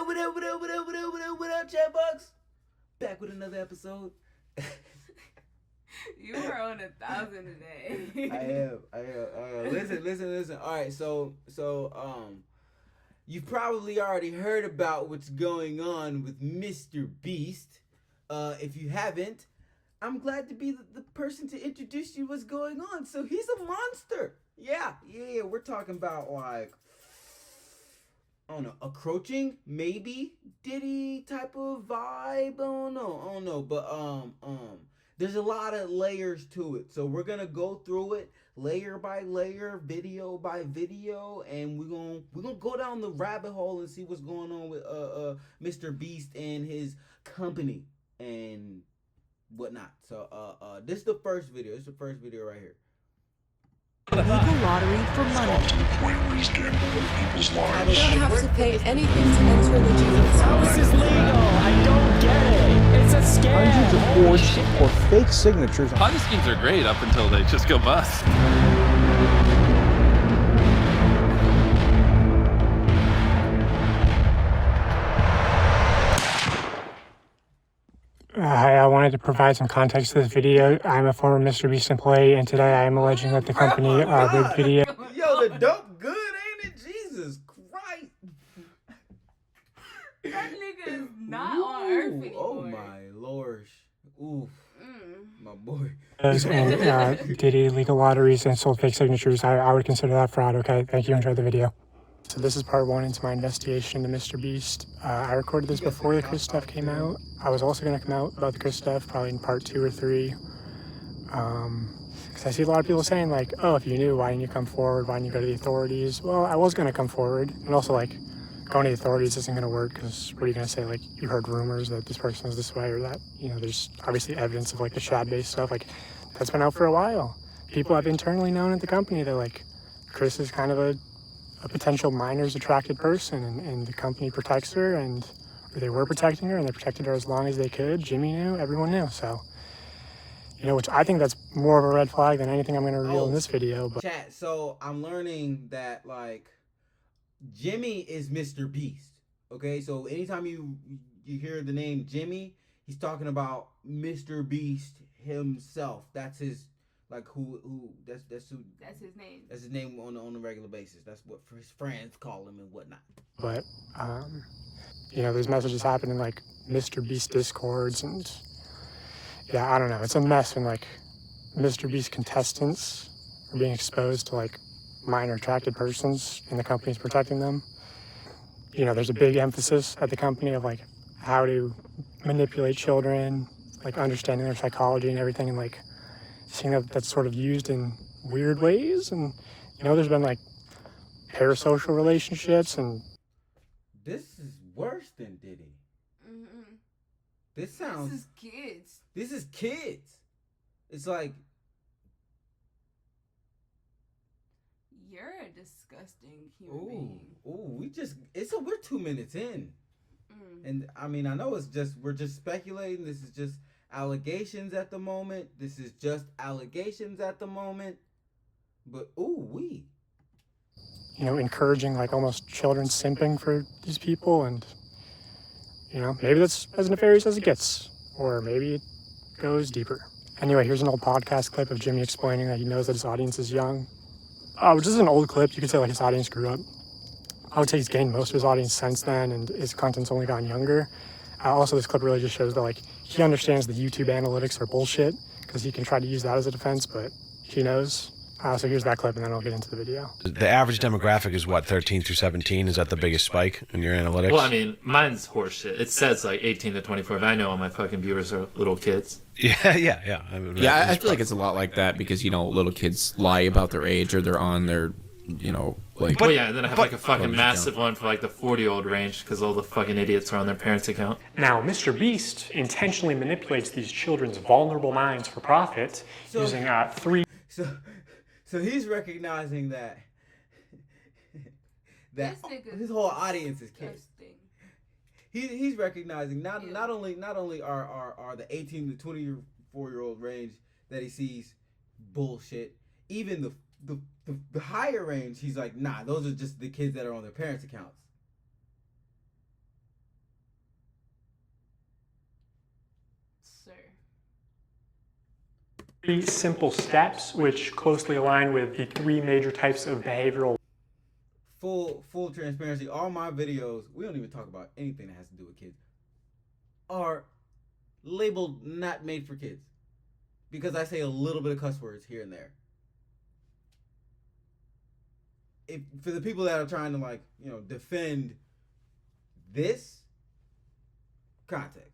up, what up, what up, what up, what up, what up, what up, Chatbox? Back with another episode. You are on 1,000 today. I am. Listen. All right, so you've probably already heard about what's going on with Mr. Beast. If you haven't, I'm glad to be the person to introduce you what's going on. So he's a monster. Yeah. We're talking about like, I don't know, a crouching, maybe Diddy type of vibe. I don't know. But there's a lot of layers to it. So we're gonna go through it layer by layer, video by video, and we're gonna go down the rabbit hole and see what's going on with Mr. Beast and his company and whatnot. So this is the first video. This is the first video right here. Legal lottery for money. You don't have to pay anything to enter the Jesus. How is this legal? I don't get it. It's a scam. Hundreds of forged or fake signatures. Ponzi schemes are great up until they just go bust. Hi, I wanted to provide some context to this video. I'm a former Mr. Beast employee, and today I am alleging that the company rigged video. Yo, the dope good, ain't it? Jesus Christ. That nigga is not on Earth anymore. Oh my lord. Oof. My boy. And Diddy legal lotteries and sold fake signatures. I would consider that fraud. Okay, thank you. Enjoy the video. So this is part one into my investigation into Mr. Beast. I recorded this before the Chris stuff came out. I was also going to come out about the Chris stuff probably in part 2 or 3. Because I see a lot of people saying like, oh, if you knew, why didn't you come forward? Why didn't you go to the authorities? Well, I was going to come forward. And also like, going to the authorities isn't going to work because what are you going to say? Like, you heard rumors that this person is this way or that, you know, there's obviously evidence of like the Shad-based stuff. Like, that's been out for a while. People have internally known at the company that like, Chris is kind of a potential minors attracted person, and the company protects her, and they were protecting her, and they protected her as long as they could. Jimmy knew, everyone knew. So, you know, which I think that's more of a red flag than anything I'm going to reveal in this video. But chat, so I'm learning that like Jimmy is Mr. Beast. Okay, so anytime you hear the name Jimmy, he's talking about Mr. Beast himself. That's his. Like that's his name. That's his name on a regular basis. That's what his friends call him and whatnot. But you know, there's messages happening like Mr. Beast discords, and yeah, I don't know. It's a mess when like Mr. Beast contestants are being exposed to like minor attracted persons and the company's protecting them. You know, there's a big emphasis at the company of like how to manipulate children, like understanding their psychology and everything, and like seeing that that's sort of used in weird ways. And you know, there's been like parasocial relationships, and this is worse than Diddy. This is kids. It's like, you're a disgusting human being. We're 2 minutes in. And I mean, I know we're just speculating. This is just allegations at the moment. But you know, encouraging like almost children simping for these people, and you know, maybe that's as nefarious as it gets, or maybe it goes deeper. Anyway, here's an old podcast clip of Jimmy explaining that he knows that his audience is young. Which is an old clip. You could say like his audience grew up. I would say he's gained most of his audience since then, and his content's only gotten younger. Also, this clip really just shows that like he understands the YouTube analytics are bullshit, because he can try to use that as a defense, but he knows. So here's that clip, and then I'll get into the video. The average demographic is what, 13 through 17? Is that the biggest spike in your analytics? Well, I mean, mine's horseshit. It says like 18 to 24. But I know all my fucking viewers are little kids. Yeah. I feel like it's a lot like that because, you know, little kids lie about their age or they're on their, you know, like... Well, yeah, and then I have like a fucking massive one for like the 40-year-old range because all the fucking idiots are on their parents' account. Now, Mr. Beast intentionally manipulates these children's vulnerable minds for profit using three... So he's recognizing that his whole audience is kids. He's recognizing not only are the 18 to 24-year-old range that he sees bullshit, even the higher range, he's like, nah, those are just the kids that are on their parents' accounts. 3 simple steps which closely align with the 3 major types of behavioral. Full transparency. All my videos, we don't even talk about anything that has to do with kids, are labeled not made for kids because I say a little bit of cuss words here and there. If for the people that are trying to defend this context.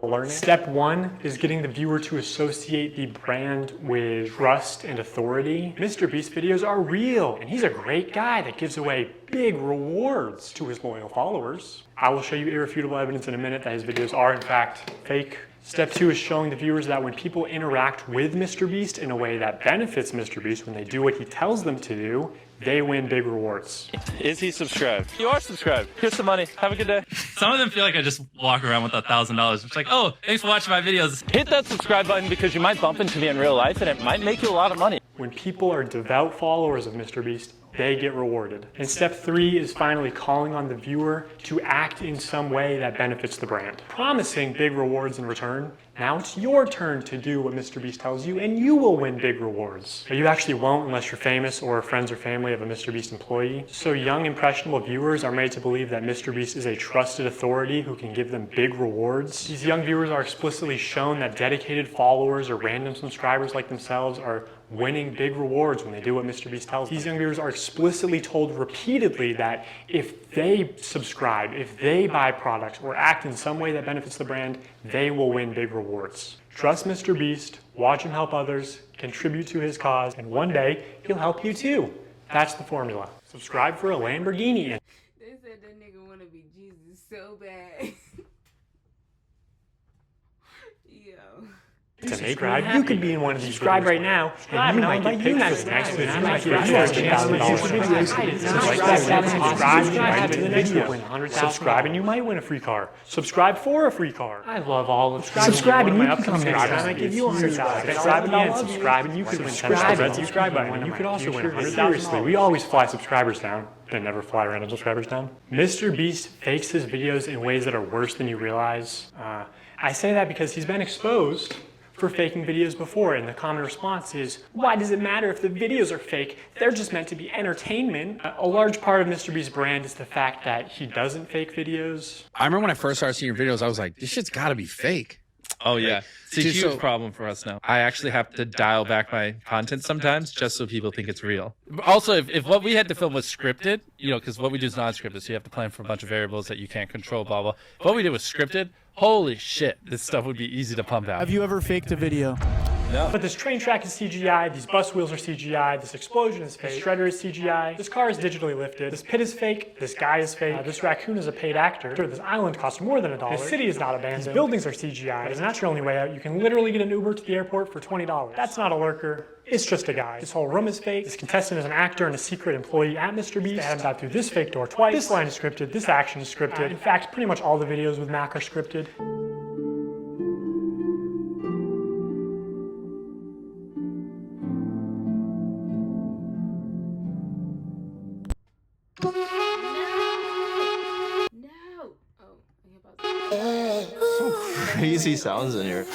Learning. Step 1 is getting the viewer to associate the brand with trust and authority. Mr. Beast videos are real, and he's a great guy that gives away big rewards to his loyal followers. I will show you irrefutable evidence in a minute that his videos are in fact fake. Step 2 is showing the viewers that when people interact with Mr. Beast in a way that benefits Mr. Beast, when they do what he tells them to do, they win big rewards. Is he subscribed? You are subscribed. Here's some money. Have a good day. Some of them feel like I just walk around with $1,000. It's like, oh, thanks for watching my videos. Hit that subscribe button because you might bump into me in real life and it might make you a lot of money. When people are devout followers of Mr. Beast, they get rewarded. And step 3 is finally calling on the viewer to act in some way that benefits the brand, promising big rewards in return. Now it's your turn to do what Mr. Beast tells you, and you will win big rewards. But you actually won't unless you're famous or friends or family of a Mr. Beast employee. So young, impressionable viewers are made to believe that Mr. Beast is a trusted authority who can give them big rewards. These young viewers are explicitly shown that dedicated followers or random subscribers like themselves are winning big rewards when they do what Mr. Beast tells them. These young viewers are explicitly told repeatedly that if they subscribe, if they buy products or act in some way that benefits the brand, they will win big rewards. Trust Mr. Beast, watch him help others, contribute to his cause, and one day he'll help you too. That's the formula. Subscribe for a Lamborghini. They said that nigga wanna be Jesus so bad. Yo. To subscribe, you could be in one of these. Subscribe right now, and you might get pictures next week. You might get $1,000. Subscribe and you might win a free car. Subscribe for a free car. I love all of subscribe and you can come next time. I give you $100. Subscribe again. Subscribe and you could win 10. Subscribe button and you could also win $100. Seriously, we always fly subscribers down. They never fly random subscribers down. Mr. Beast fakes his videos in ways that are worse than you realize. I say that because he's been exposed for faking videos before, and the common response is, why does it matter if the videos are fake? They're just meant to be entertainment. A large part of Mr. Beast's brand is the fact that he doesn't fake videos. I remember when I first started seeing your videos, I was like, this shit's gotta be fake. Oh, yeah. It's a huge problem for us now. I actually have to dial back my content sometimes just so people think it's real. Also, if what we had to film was scripted, because what we do is non-scripted, so you have to plan for a bunch of variables that you can't control, blah, blah. If what we did was scripted, holy shit, this stuff would be easy to pump out. Have you ever faked a video? No. But this train track is CGI, these bus wheels are CGI, this explosion is fake, this shredder is CGI, this car is digitally lifted, this pit is fake, this guy is fake, this raccoon is a paid actor, this island costs more than $1, this city is not abandoned, these buildings are CGI, but it's not your only way out. You can literally get an Uber to the airport for $20. That's not a lurker. It's just a guy. This whole room is fake. This contestant is an actor and a secret employee at Mr. Beast. They had him dive through this fake door twice. This line is scripted. This action is scripted. In fact, pretty much all the videos with Mac are scripted. No. Oh, Crazy sounds in here.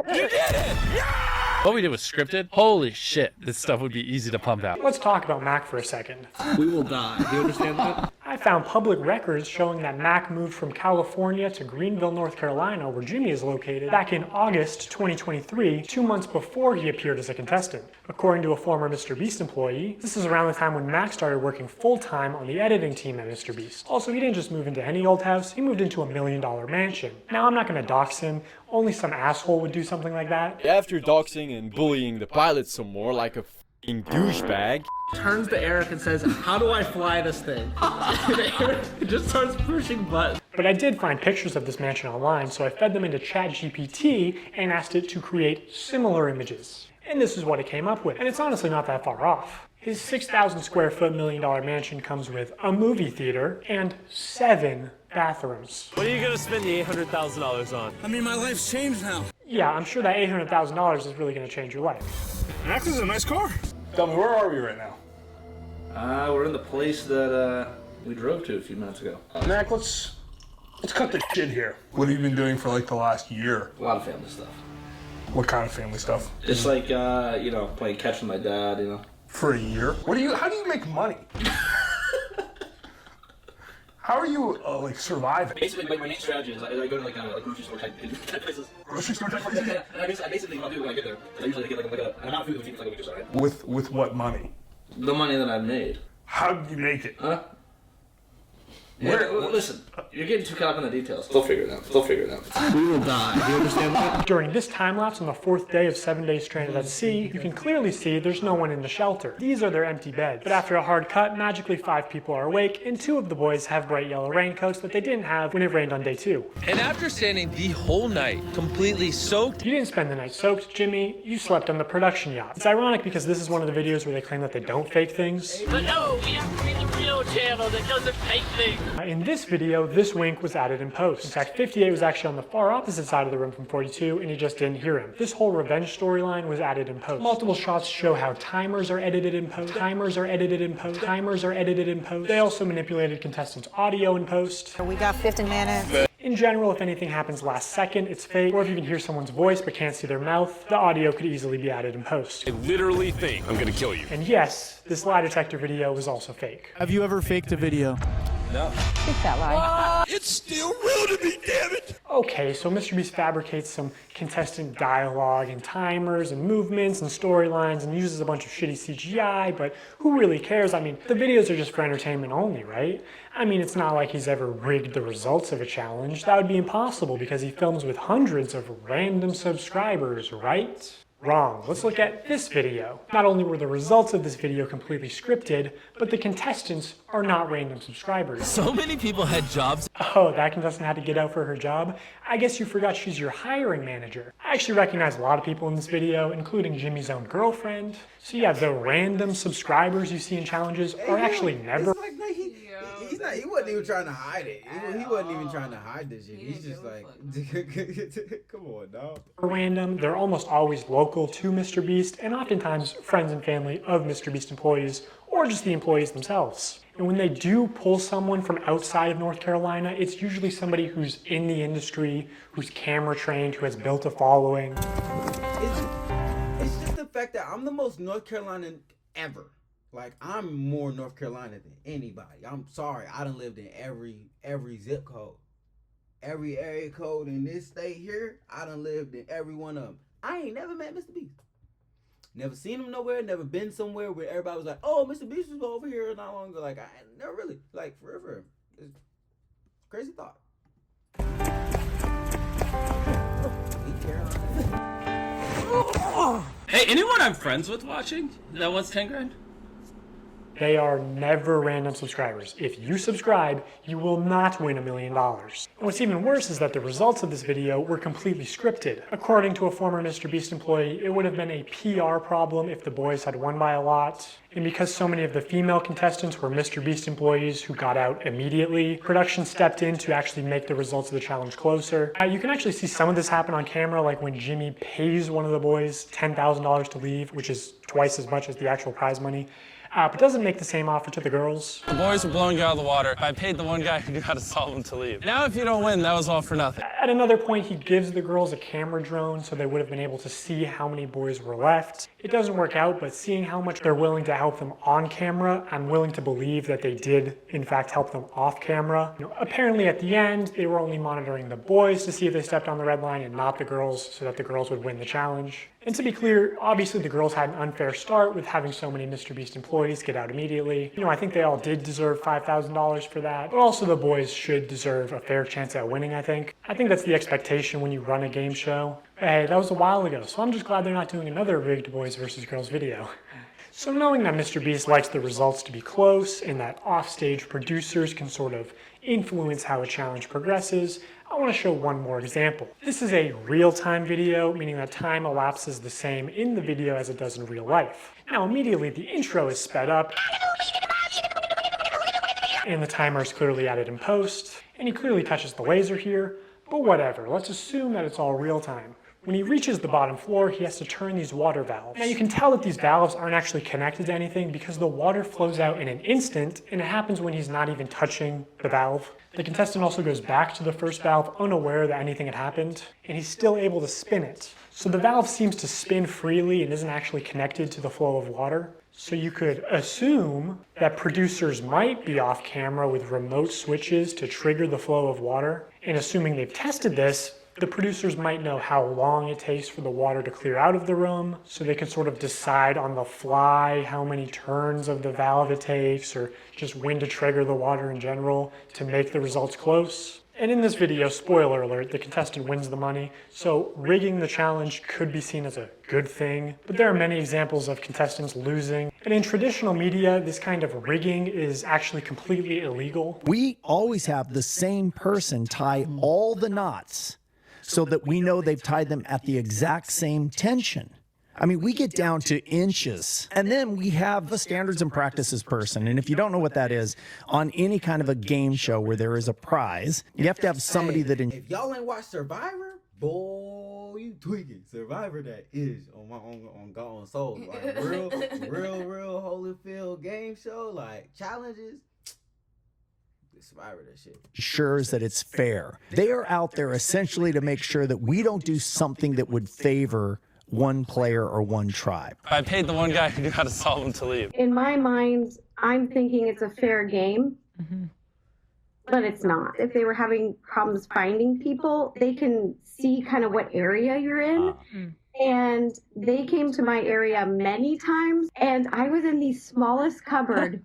You did it! Yeah! What we did was scripted. Holy shit, this stuff would be easy to pump out. Let's talk about Mac for a second. We will die. Do you understand that? I found public records showing that Mac moved from California to Greenville, North Carolina, where Jimmy is located, back in August 2023, 2 months before he appeared as a contestant. According to a former Mr. Beast employee, this is around the time when Mac started working full-time on the editing team at Mr. Beast. Also, he didn't just move into any old house, he moved into $1 million mansion. Now, I'm not going to dox him, only some asshole would do something like that. After doxing and bullying the pilot some more like a f***ing douchebag, turns to Eric and says, how do I fly this thing? And Eric just starts pushing buttons. But I did find pictures of this mansion online, so I fed them into ChatGPT and asked it to create similar images. And this is what it came up with. And it's honestly not that far off. His 6,000 square foot $1 million mansion comes with a movie theater and 7 bathrooms. What are you gonna spend the $800,000 on? I mean, my life's changed now. Yeah, I'm sure that $800,000 is really gonna change your life. Max is a nice car. Tell me, where are we right now? We're in the place that we drove to a few minutes ago. Mac, let's Let's cut the shit here. What have you been doing for like the last year? A lot of family stuff. What kind of family stuff? Just like, playing catch with my dad, For a year? How do you make money? How are you, surviving? Basically, my main strategy is I go to, grocery store type places. Grocery store type places? I basically, I'll do when I get there. I usually get, an amount of food that feeds like a week or so, right? With what money? The money that I've made. How did you make it? Huh? Yeah, listen, you're getting too caught up in the details. They'll figure it out. We will die. You understand that? During this time lapse on the 4th day of 7 days stranded at sea, you can clearly see there's no one in the shelter. These are their empty beds. But after a hard cut, magically 5 people are awake, and 2 of the boys have bright yellow raincoats that they didn't have when it rained on day 2. And after standing the whole night, completely soaked... You didn't spend the night soaked, Jimmy. You slept on the production yacht. It's ironic because this is one of the videos where they claim that they don't fake things. But no, we have to be the real channel that doesn't fake things. In this video, this wink was added in post. In fact, 58 was actually on the far opposite side of the room from 42, and you just didn't hear him. This whole revenge storyline was added in post. Multiple shots show how timers are edited in post. Timers are edited in post. Timers are edited in post. They also manipulated contestants' audio in post. We got 15 minutes. In general, if anything happens last second, it's fake. Or if you can hear someone's voice but can't see their mouth, the audio could easily be added in post. I literally think I'm gonna kill you. And yes, this lie detector video was also fake. Have you ever faked a video? No. Keep that lie. It's still real to me, damn it! Okay, so Mr. Beast fabricates some contestant dialogue and timers and movements and storylines and uses a bunch of shitty CGI, but who really cares? I mean, the videos are just for entertainment only, right? I mean, it's not like he's ever rigged the results of a challenge. That would be impossible because he films with hundreds of random subscribers, right? Wrong. Let's look at this video. Not only were the results of this video completely scripted, but the contestants are not random subscribers. So many people had jobs. Oh, that contestant had to get out for her job? I guess you forgot she's your hiring manager. I actually recognize a lot of people in this video, including Jimmy's own girlfriend. So yeah, the random subscribers you see in challenges are actually never... He wasn't even trying to hide it. He wasn't even trying to hide this shit. He's just like, come on, dog. Random. They're almost always local to Mr. Beast, and oftentimes friends and family of Mr. Beast employees, or just the employees themselves. And when they do pull someone from outside of North Carolina, it's usually somebody who's in the industry, who's camera trained, who has built a following. It's just the fact that I'm the most North Carolinian ever. Like, I'm more North Carolina than anybody. I'm sorry, I done lived in every zip code. Every area code in this state here, I done lived in every one of them. I ain't never met Mr. Beast. Never seen him nowhere, never been somewhere where everybody was like, oh, Mr. Beast was over here not long ago. Like, I never really, like, forever. It's crazy thought. Hey, anyone I'm friends with watching that wants 10 grand? They are never random subscribers. If you subscribe, you will not win $1 million. And what's even worse is that the results of this video were completely scripted. According to a former Mr. Beast employee, it would have been a PR problem if the boys had won by a lot. And because so many of the female contestants were Mr. Beast employees who got out immediately, production stepped in to actually make the results of the challenge closer. You can actually see some of this happen on camera, like when Jimmy pays one of the boys $10,000 to leave, which is twice as much as the actual prize money. But doesn't make the same offer to the girls. The boys were blowing you out of the water. I paid the one guy who knew how to solve them to leave. Now if you don't win, that was all for nothing. At another point, he gives the girls a camera drone so they would have been able to see how many boys were left. It doesn't work out, but seeing how much they're willing to help them on camera, I'm willing to believe that they did, in fact, help them off camera. Apparently at the end, they were only monitoring the boys to see if they stepped on the red line and not the girls, so that the girls would win the challenge. And to be clear, obviously the girls had an unfair start with having so many Mr. Beast employees get out immediately. I think they all did deserve $5,000 for that, but also the boys should deserve a fair chance at winning, I think. I think that's the expectation when you run a game show. But hey, that was a while ago, so I'm just glad they're not doing another rigged boys versus girls video. So knowing that Mr. Beast likes the results to be close and that offstage producers can sort of influence how a challenge progresses, I want to show one more example. This is a real-time video, meaning that time elapses the same in the video as it does in real life. Now immediately the intro is sped up, and the timer is clearly added in post, and he clearly touches the laser here, but whatever, let's assume that it's all real time. When he reaches the bottom floor, he has to turn these water valves. Now you can tell that these valves aren't actually connected to anything because the water flows out in an instant, and it happens when he's not even touching the valve. The contestant also goes back to the first valve unaware that anything had happened, and he's still able to spin it. So the valve seems to spin freely and isn't actually connected to the flow of water. So you could assume that producers might be off camera with remote switches to trigger the flow of water. And assuming they've tested this, the producers might know how long it takes for the water to clear out of the room, so they can sort of decide on the fly how many turns of the valve it takes, or just when to trigger the water in general to make the results close. And in this video, spoiler alert, the contestant wins the money, so rigging the challenge could be seen as a good thing, but there are many examples of contestants losing. And in traditional media, this kind of rigging is actually completely illegal. We always have the same person tie all the knots so that we know they've tied them at the exact same tension. I mean, we get down to inches. And then we have the standards and practices person. And if you don't know what that is, on any kind of a game show where there is a prize, you have to have somebody that... If y'all ain't watched Survivor, boy, you tweaking. Survivor, that is on God's soul. Like real Holyfield game show, like challenges. Survivor, that shit. Ensures that it's fair. They are out there essentially to make sure that we don't do something that would favor one player or one tribe. I paid the one guy who knew how to solve them to leave. In my mind, I'm thinking it's a fair game, but it's not. If they were having problems finding people, they can see kind of what area you're in. And they came to my area many times, and I was in the smallest cupboard.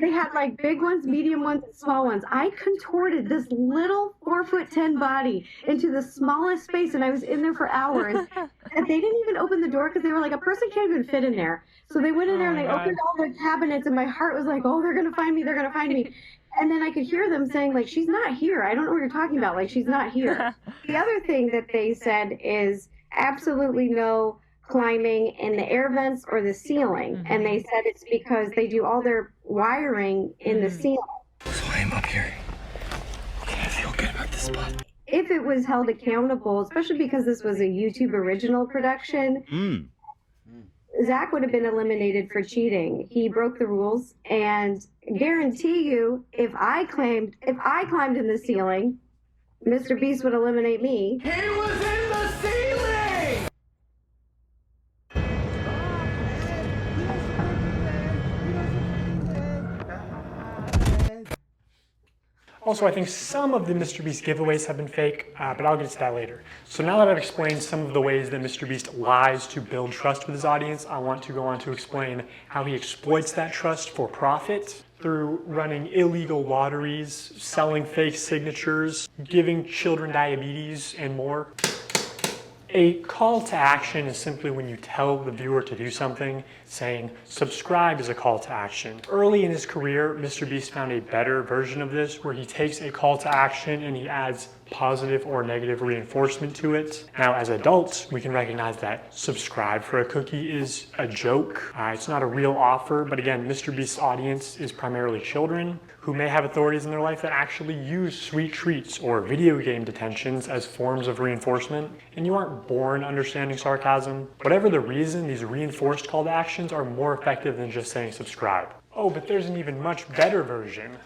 They had like big ones, medium ones, and small ones. I contorted this little 4'10" body into the smallest space, and I was in there for hours. And they didn't even open the door because they were like, a person can't even fit in there. So they went in there and they opened all the cabinets, and my heart was like, oh, they're gonna find me, they're gonna find me. And then I could hear them saying, like, she's not here. I don't know what you're talking about. Like, she's not here. The other thing that they said is absolutely no climbing in the air vents or the ceiling. And they said it's because they do all their wiring in the ceiling. So I'm up here. I feel good about this spot. If it was held accountable, especially because this was a YouTube original production, Zach would have been eliminated for cheating. He broke the rules, and guarantee you, if I climbed in the ceiling, Mr. Beast would eliminate me. He was in the ceiling! Also, I think some of the Mr. Beast giveaways have been fake, but I'll get to that later. So now that I've explained some of the ways that Mr. Beast lies to build trust with his audience, I want to go on to explain how he exploits that trust for profit through running illegal lotteries, selling fake signatures, giving children diabetes, and more. A call to action is simply when you tell the viewer to do something. Saying subscribe is a call to action. Early in his career, Mr. Beast found a better version of this where he takes a call to action and he adds positive or negative reinforcement to it. Now, as adults, we can recognize that subscribe for a cookie is a joke. It's not a real offer, but again, Mr. Beast's audience is primarily children who may have authorities in their life that actually use sweet treats or video game detentions as forms of reinforcement, and you aren't born understanding sarcasm. Whatever the reason, these reinforced call to actions are more effective than just saying subscribe. Oh, but there's an even much better version.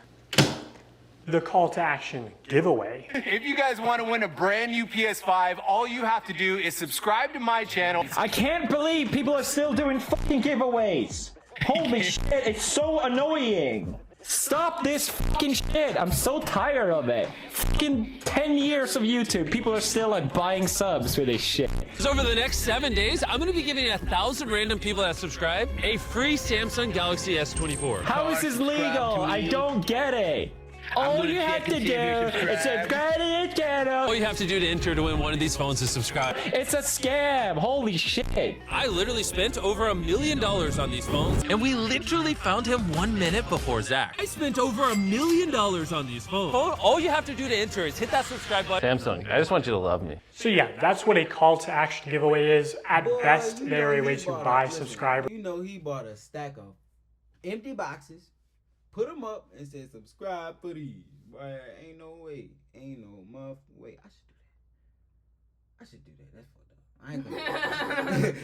The call to action giveaway. If you guys want to win a brand new PS5, all you have to do is subscribe to my channel. I can't believe people are still doing fucking giveaways. Holy shit, it's so annoying. Stop this fucking shit. I'm so tired of it. Fucking 10 years of YouTube. People are still like buying subs for this shit. So over the next 7 days, I'm gonna be giving 1,000 random people that subscribe a free Samsung Galaxy S24. How is this legal? I don't get it. All you have to do is subscribe to the channel. All you have to do to enter to win one of these phones is subscribe. It's a scam. Holy shit. I literally spent over $1 million on these phones, and we literally found him 1 minute before Zach. I spent over $1 million on these phones. All you have to do to enter is hit that subscribe button. Samsung, I just want you to love me. So yeah, that's what a call to action giveaway is. At best, they are a way to buy subscribers. You know he bought a stack of empty boxes, put them up, and said subscribe for these. Boy, ain't no way. Ain't no way. I should do that. That's fucked up. I ain't gonna.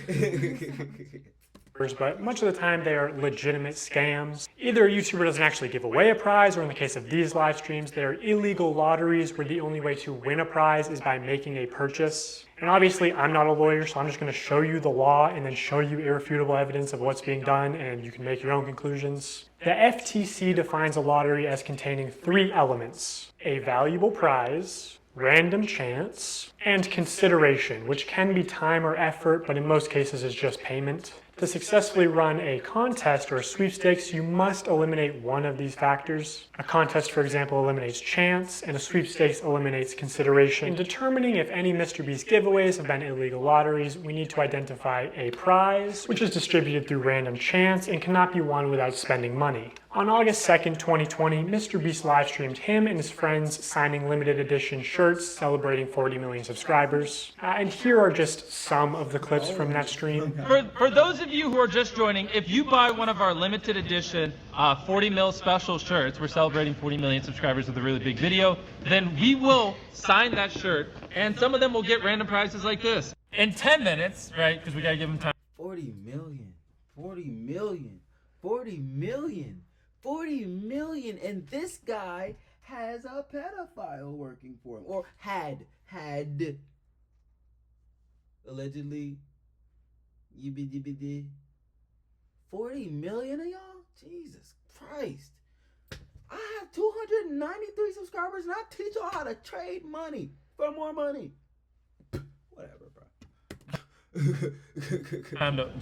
But much of the time they are legitimate scams. Either a YouTuber doesn't actually give away a prize, or in the case of these live streams, they're illegal lotteries where the only way to win a prize is by making a purchase. And obviously I'm not a lawyer, so I'm just going to show you the law and then show you irrefutable evidence of what's being done, and you can make your own conclusions. The FTC defines a lottery as containing 3 elements: a valuable prize, random chance, and consideration, which can be time or effort, but in most cases is just payment. To successfully run a contest or a sweepstakes, you must eliminate one of these factors. A contest, for example, eliminates chance, and a sweepstakes eliminates consideration. In determining if any Mr. Beast giveaways have been illegal lotteries, we need to identify a prize, which is distributed through random chance and cannot be won without spending money. On August 2nd, 2020, Mr. Beast live streamed him and his friends signing limited edition shirts celebrating 40 million subscribers. And here are just some of the clips from that stream. For those of you who are just joining, if you buy one of our limited edition 40 mil special shirts, we're celebrating 40 million subscribers with a really big video, then we will sign that shirt, and some of them will get random prizes like this. In 10 minutes, right, because we gotta give them time. 40 million, 40 million, 40 million, 40 million, and this guy has a pedophile working for him, or had, allegedly, 40 million of y'all? Jesus Christ. I have 293 subscribers and I teach y'all how to trade money for more money. Whatever, bro.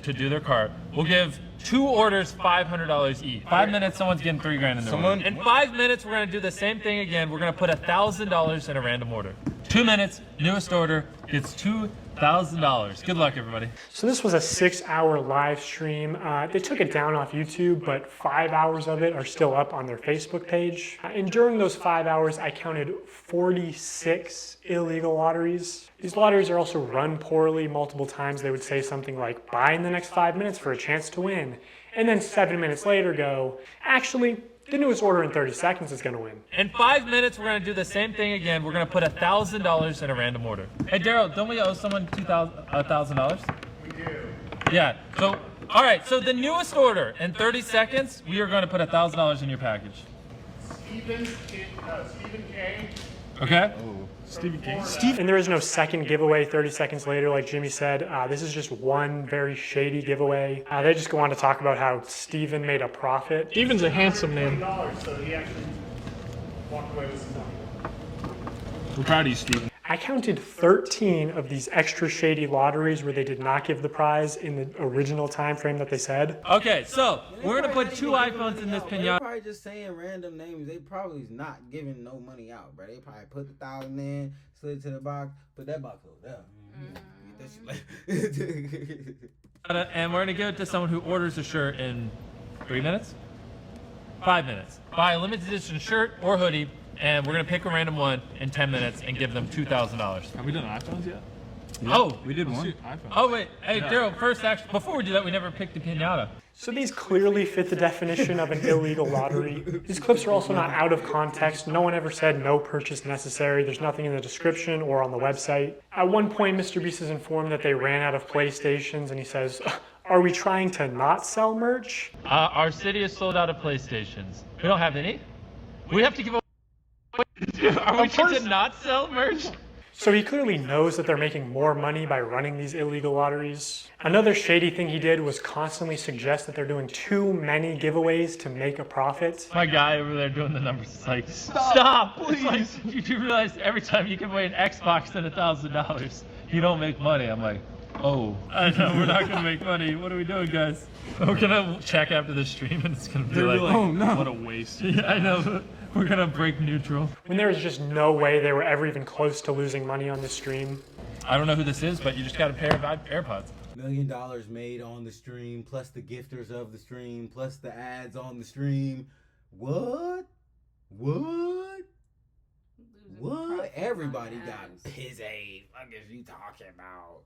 To do their card. We'll give 2 orders $500 each. 5 minutes, someone's getting $3 grand in their order. In 5 minutes, we're gonna do the same thing again. We're gonna put $1,000 in a random order. 2 minutes, newest order gets $2,000. Good luck, everybody. So this was a 6-hour live stream. They took it down off YouTube, but 5 hours of it are still up on their Facebook page. And during those 5 hours, I counted 46 illegal lotteries. These lotteries are also run poorly. Multiple times they would say something like, buy in the next 5 minutes for a chance to win. And then 7 minutes later go, actually, the newest order in 30 seconds is going to win. In 5 minutes, we're going to do the same thing again. We're going to put $1,000 in a random order. Hey, Daryl, don't we owe someone $1,000? We do. Yeah. So, all right. So the newest order in 30 seconds, we are going to put $1,000 in your package. Stephen K. Okay. Stephen King. And there is no second giveaway 30 seconds later, like Jimmy said. This is just one very shady giveaway. They just go on to talk about how Steven made a profit. Steven's a handsome name. So he actually walked away with some money. We're proud of you, Steven. I counted 13 of these extra shady lotteries where they did not give the prize in the original time frame that they said. Okay, so we're going to put 2 iPhones in this They're pinata. probably just saying random names. They probably is not giving no money out, bro. They probably put the 1,000 in, slid it to the box, put that box over there. Get that shit like. And we're going to give it to someone who orders a shirt in 3 minutes? 5 minutes. Buy a limited edition shirt or hoodie, and we're going to pick a random one in 10 minutes and give them $2,000. Have we done iPhones yet? Oh, we did one. Oh, wait. Hey, Daryl, first, actually, before we do that, we never picked the pinata. So these clearly fit the definition of an illegal lottery. These clips are also not out of context. No one ever said no purchase necessary. There's nothing in the description or on the website. At one point, Mr. Beast is informed that they ran out of PlayStations, and he says, are we trying to not sell merch? Our city is sold out of PlayStations. We don't have any. We have to give away. Are we trying to not sell merch? So he clearly knows that they're making more money by running these illegal lotteries. Another shady thing he did was constantly suggest that they're doing too many giveaways to make a profit. My guy over there doing the numbers is like, stop, please. Like, you do realize every time you give away an Xbox and $1,000, you don't make money. I'm like, oh, I know we're not gonna make money. What are we doing, guys? We're gonna check after the stream and it's gonna be like, oh no, what a waste. Yeah, I know. We're gonna break neutral. When there was just no way they were ever even close to losing money on this stream. I don't know who this is, but you just got a pair of AirPods. $1 million made on the stream, plus the gifters of the stream, plus the ads on the stream. What? Everybody got his age. What is you talking about?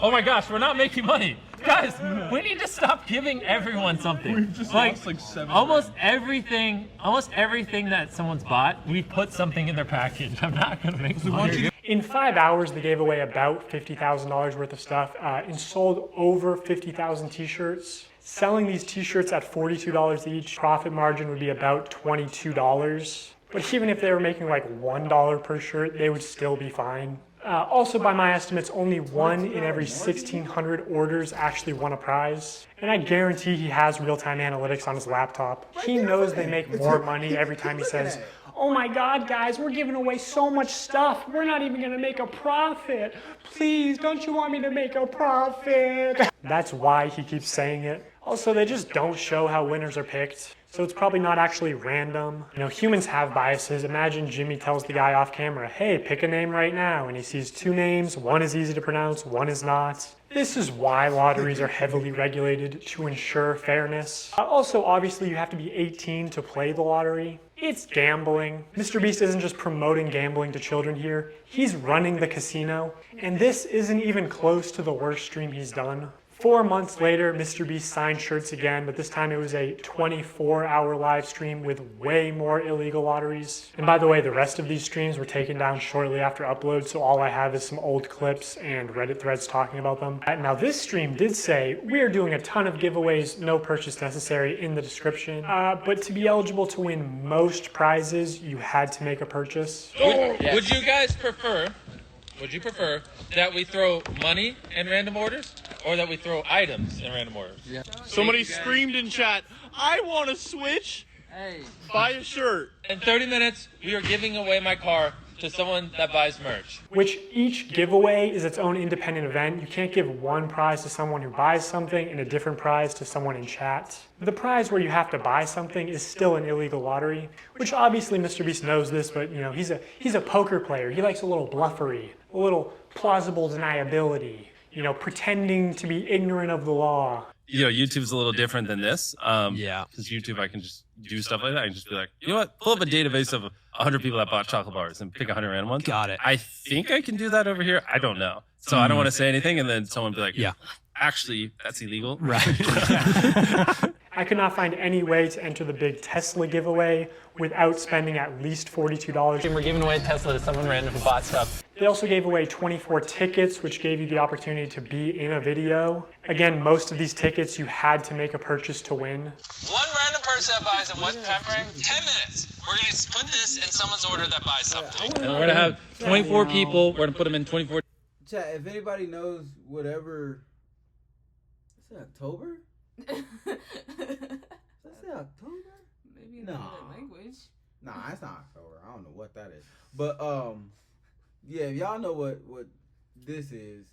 Oh my gosh, we're not making money. Guys, we need to stop giving everyone something. We've just lost like 7 almost everything that someone's bought, we put something in their package. I'm not gonna make money. In 5 hours, they gave away about $50,000 worth of stuff and sold over 50,000 t-shirts. Selling these t-shirts at $42 each, profit margin would be about $22. But even if they were making like $1 per shirt, they would still be fine. Also, by my estimates, only 1 in every 1,600 orders actually won a prize. And I guarantee he has real-time analytics on his laptop. He knows they make more money every time he says, "Oh my God, guys, we're giving away so much stuff. We're not even gonna make a profit. Please, don't you want me to make a profit?" That's why he keeps saying it. Also, they just don't show how winners are picked. So it's probably not actually random. You know, humans have biases. Imagine Jimmy tells the guy off camera, "Hey, pick a name right now." And he sees 2 names. One is easy to pronounce, one is not. This is why lotteries are heavily regulated, to ensure fairness. Also, obviously, you have to be 18 to play the lottery. It's gambling. Mr. Beast isn't just promoting gambling to children here. He's running the casino. And this isn't even close to the worst stream he's done. 4 months later, Mr. Beast signed shirts again, but this time it was a 24-hour live stream with way more illegal lotteries. And by the way, the rest of these streams were taken down shortly after upload, so all I have is some old clips and Reddit threads talking about them. Now this stream did say, "We are doing a ton of giveaways, no purchase necessary," in the description. But to be eligible to win most prizes, you had to make a purchase. Would you guys prefer, that we throw money in random orders or that we throw items in random orders? Yeah. Somebody screamed in chat, "I want to switch. Buy a shirt." In 30 minutes, we are giving away my car to someone that buys merch. Which each giveaway is its own independent event. You can't give one prize to someone who buys something and a different prize to someone in chat. The prize where you have to buy something is still an illegal lottery, which obviously Mr. Beast knows this, but you know, he's a poker player. He likes a little bluffery, a little plausible deniability, you know, pretending to be ignorant of the law. You know, YouTube's a little different than this. Yeah. Because YouTube, I can just do stuff like that. I can just be like, you know what? Pull up a database of 100 people that bought chocolate bars and pick 100 random ones. Got it. I think I can do that over here. I don't know. So I don't want to say anything, and then someone be like, yeah, actually, that's illegal. Right. I could not find any way to enter the big Tesla giveaway without spending at least $42. And we're giving away a Tesla to someone random who bought stuff. They also gave away 24 tickets, which gave you the opportunity to be in a video. Again, most of these tickets you had to make a purchase to win. One random person that buys in what time frame? 10 minutes. We're going to put this in someone's order that buys something. And we're going to have 24 people. We're going to put them in 24. Chat, if anybody knows whatever... Is it October? Is it October? Maybe in another language. Nah, it's not October. I don't know what that is. But yeah, if y'all know what this is,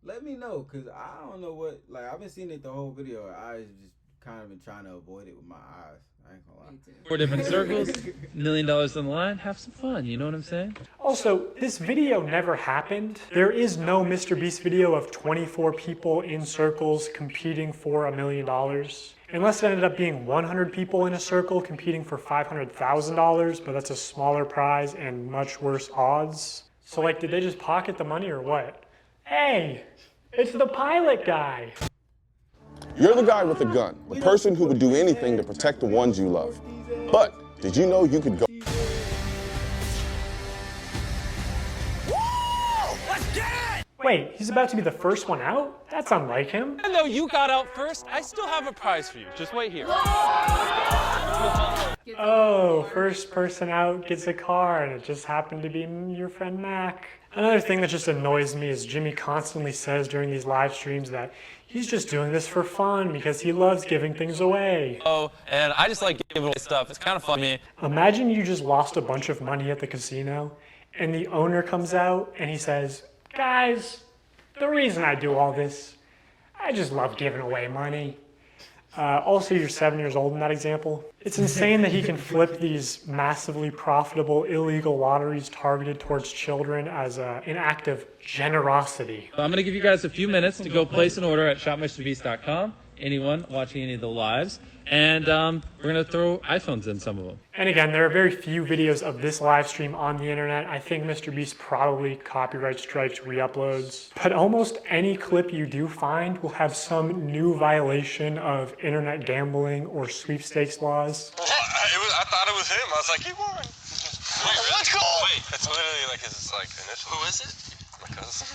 let me know, cause I don't know what. Like, I've been seeing it the whole video. I just kind of been trying to avoid it with my eyes. I ain't gonna lie. 4 different circles, $1 million on the line. Have some fun. You know what I'm saying? Also, this video never happened. There is no Mr. Beast video of 24 people in circles competing for $1 million. Unless it ended up being 100 people in a circle competing for $500,000, but that's a smaller prize and much worse odds. So like, did they just pocket the money or what? Hey, it's the pilot guy. You're the guy with the gun, the person who would do anything to protect the ones you love. But did you know you could go... Wait, he's about to be the first one out? That's unlike him. Even though you got out first, I still have a prize for you. Just wait here. Oh, first person out gets a car, and it just happened to be your friend Mac. Another thing that just annoys me is Jimmy constantly says during these live streams that he's just doing this for fun because he loves giving things away. Oh, and I just like giving away stuff. It's kind of funny. Imagine you just lost a bunch of money at the casino, and the owner comes out and he says, "Guys, the reason I do all this, I just love giving away money." Also, you're 7 years old in that example. It's insane that he can flip these massively profitable illegal lotteries targeted towards children as an act of generosity. I'm going to give you guys a few minutes to go place an order at shopmrbeast.com. Anyone watching any of the lives. And we're going to throw iPhones in some of them. And again, there are very few videos of this live stream on the internet. I think Mr. Beast probably copyright strikes re-uploads. But almost any clip you do find will have some new violation of internet gambling or sweepstakes laws. I thought it was him. I was like, he won. Let's go! Wait, that's literally like his initial. Who is it? My cousin.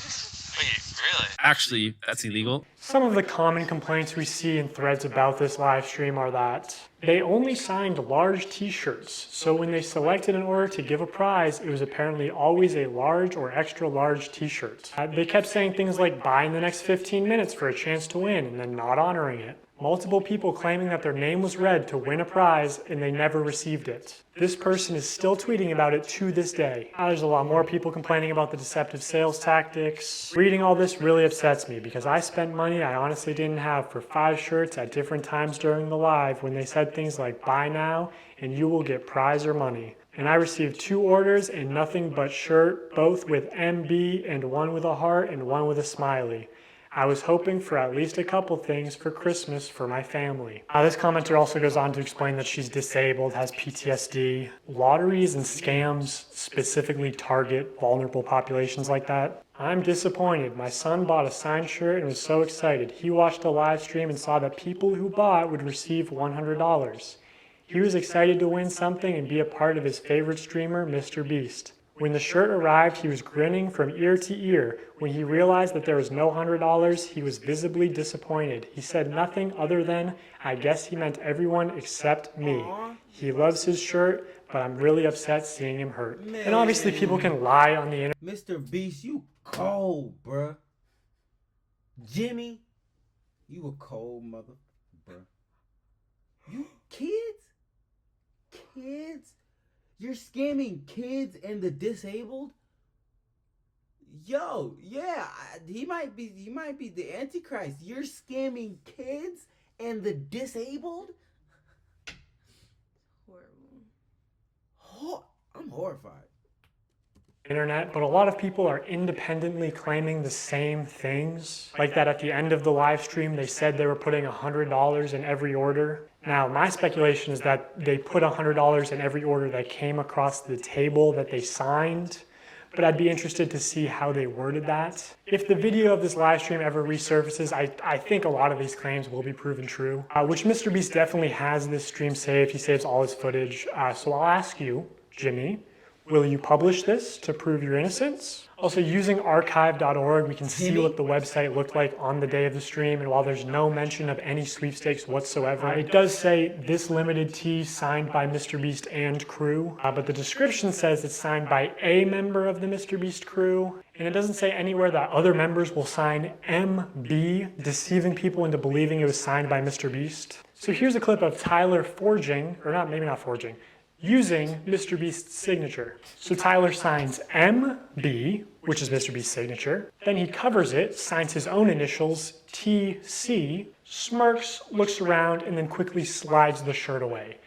Wait, really? Actually, that's illegal. Some of the common complaints we see in threads about this live stream are that they only signed large t-shirts, so when they selected an order to give a prize, it was apparently always a large or extra large t-shirt. They kept saying things like buy in the next 15 minutes for a chance to win and then not honoring it. Multiple people claiming that their name was read to win a prize and they never received it. This person is still tweeting about it to this day. There's a lot more people complaining about the deceptive sales tactics. Reading all this really upsets me because I spent money I honestly didn't have for 5 shirts at different times during the live when they said things like buy now and you will get prize or money. And I received 2 orders and nothing but shirt, both with MB and one with a heart and one with a smiley. I was hoping for at least a couple things for Christmas for my family. This commenter also goes on to explain that she's disabled, has PTSD. Lotteries and scams specifically target vulnerable populations like that. I'm disappointed. My son bought a signed shirt and was so excited. He watched the live stream and saw that people who bought would receive $100. He was excited to win something and be a part of his favorite streamer, Mr. Beast. When the shirt arrived, he was grinning from ear to ear. When he realized that there was no $100, he was visibly disappointed. He said nothing other than, I guess he meant everyone except me. He loves his shirt, but I'm really upset seeing him hurt. Man. And obviously people can lie on the internet. Mr. Beast, you cold, bruh. Jimmy, you a cold mother, bruh. You kids? You're scamming kids and the disabled? Yo, yeah, he might be the Antichrist. You're scamming kids and the disabled? Horrible. I'm horrified. Internet, but a lot of people are independently claiming the same things. Like that at the end of the live stream, they said they were putting $100 in every order. Now, my speculation is that they put $100 in every order that came across the table that they signed, but I'd be interested to see how they worded that. If the video of this live stream ever resurfaces, I think a lot of these claims will be proven true, which Mr. Beast definitely has this stream saved. He saves all his footage. So I'll ask you, Jimmy, will you publish this to prove your innocence? Also, using archive.org, we can see what the website looked like on the day of the stream, and while there's no mention of any sweepstakes whatsoever, it does say this limited tee signed by Mr. Beast and crew, but the description says it's signed by a member of the Mr. Beast crew, and it doesn't say anywhere that other members will sign MB, deceiving people into believing it was signed by Mr. Beast. So here's a clip of Tyler using Mr. Beast's signature. So Tyler signs MB, which is Mr. Beast's signature. Then he covers it, signs his own initials, TC, smirks, looks around, and then quickly slides the shirt away.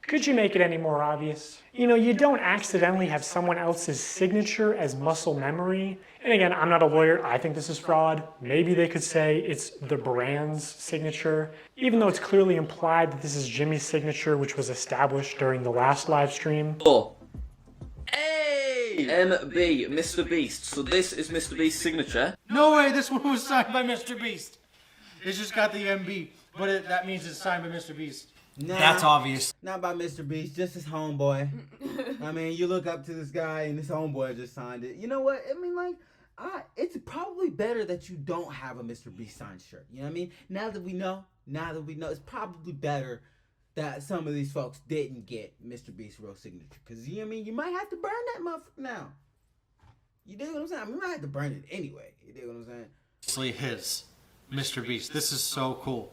Could you make it any more obvious? You know, you don't accidentally have someone else's signature as muscle memory. And again, I'm not a lawyer. I think this is fraud. Maybe they could say it's the brand's signature, even though it's clearly implied that this is Jimmy's signature, which was established during the last live stream. Oh. Hey! MB, Mr. Beast. So this is Mr. Beast's signature. No way, this one was signed by Mr. Beast. It's just got the MB, but that means it's signed by Mr. Beast. Nah, that's obvious. Not by Mr. Beast, just his homeboy. I mean, you look up to this guy and his homeboy just signed it. You know what? I mean, like, it's probably better that you don't have a Mr. Beast signed shirt. You know what I mean? Now that we know, it's probably better that some of these folks didn't get Mr. Beast's real signature. Because, you know what I mean? You might have to burn that motherfucker now. You dig what I'm saying? I mean, you might have to burn it anyway. You dig what I'm saying? Obviously his. Mr. Beast. This is so cool.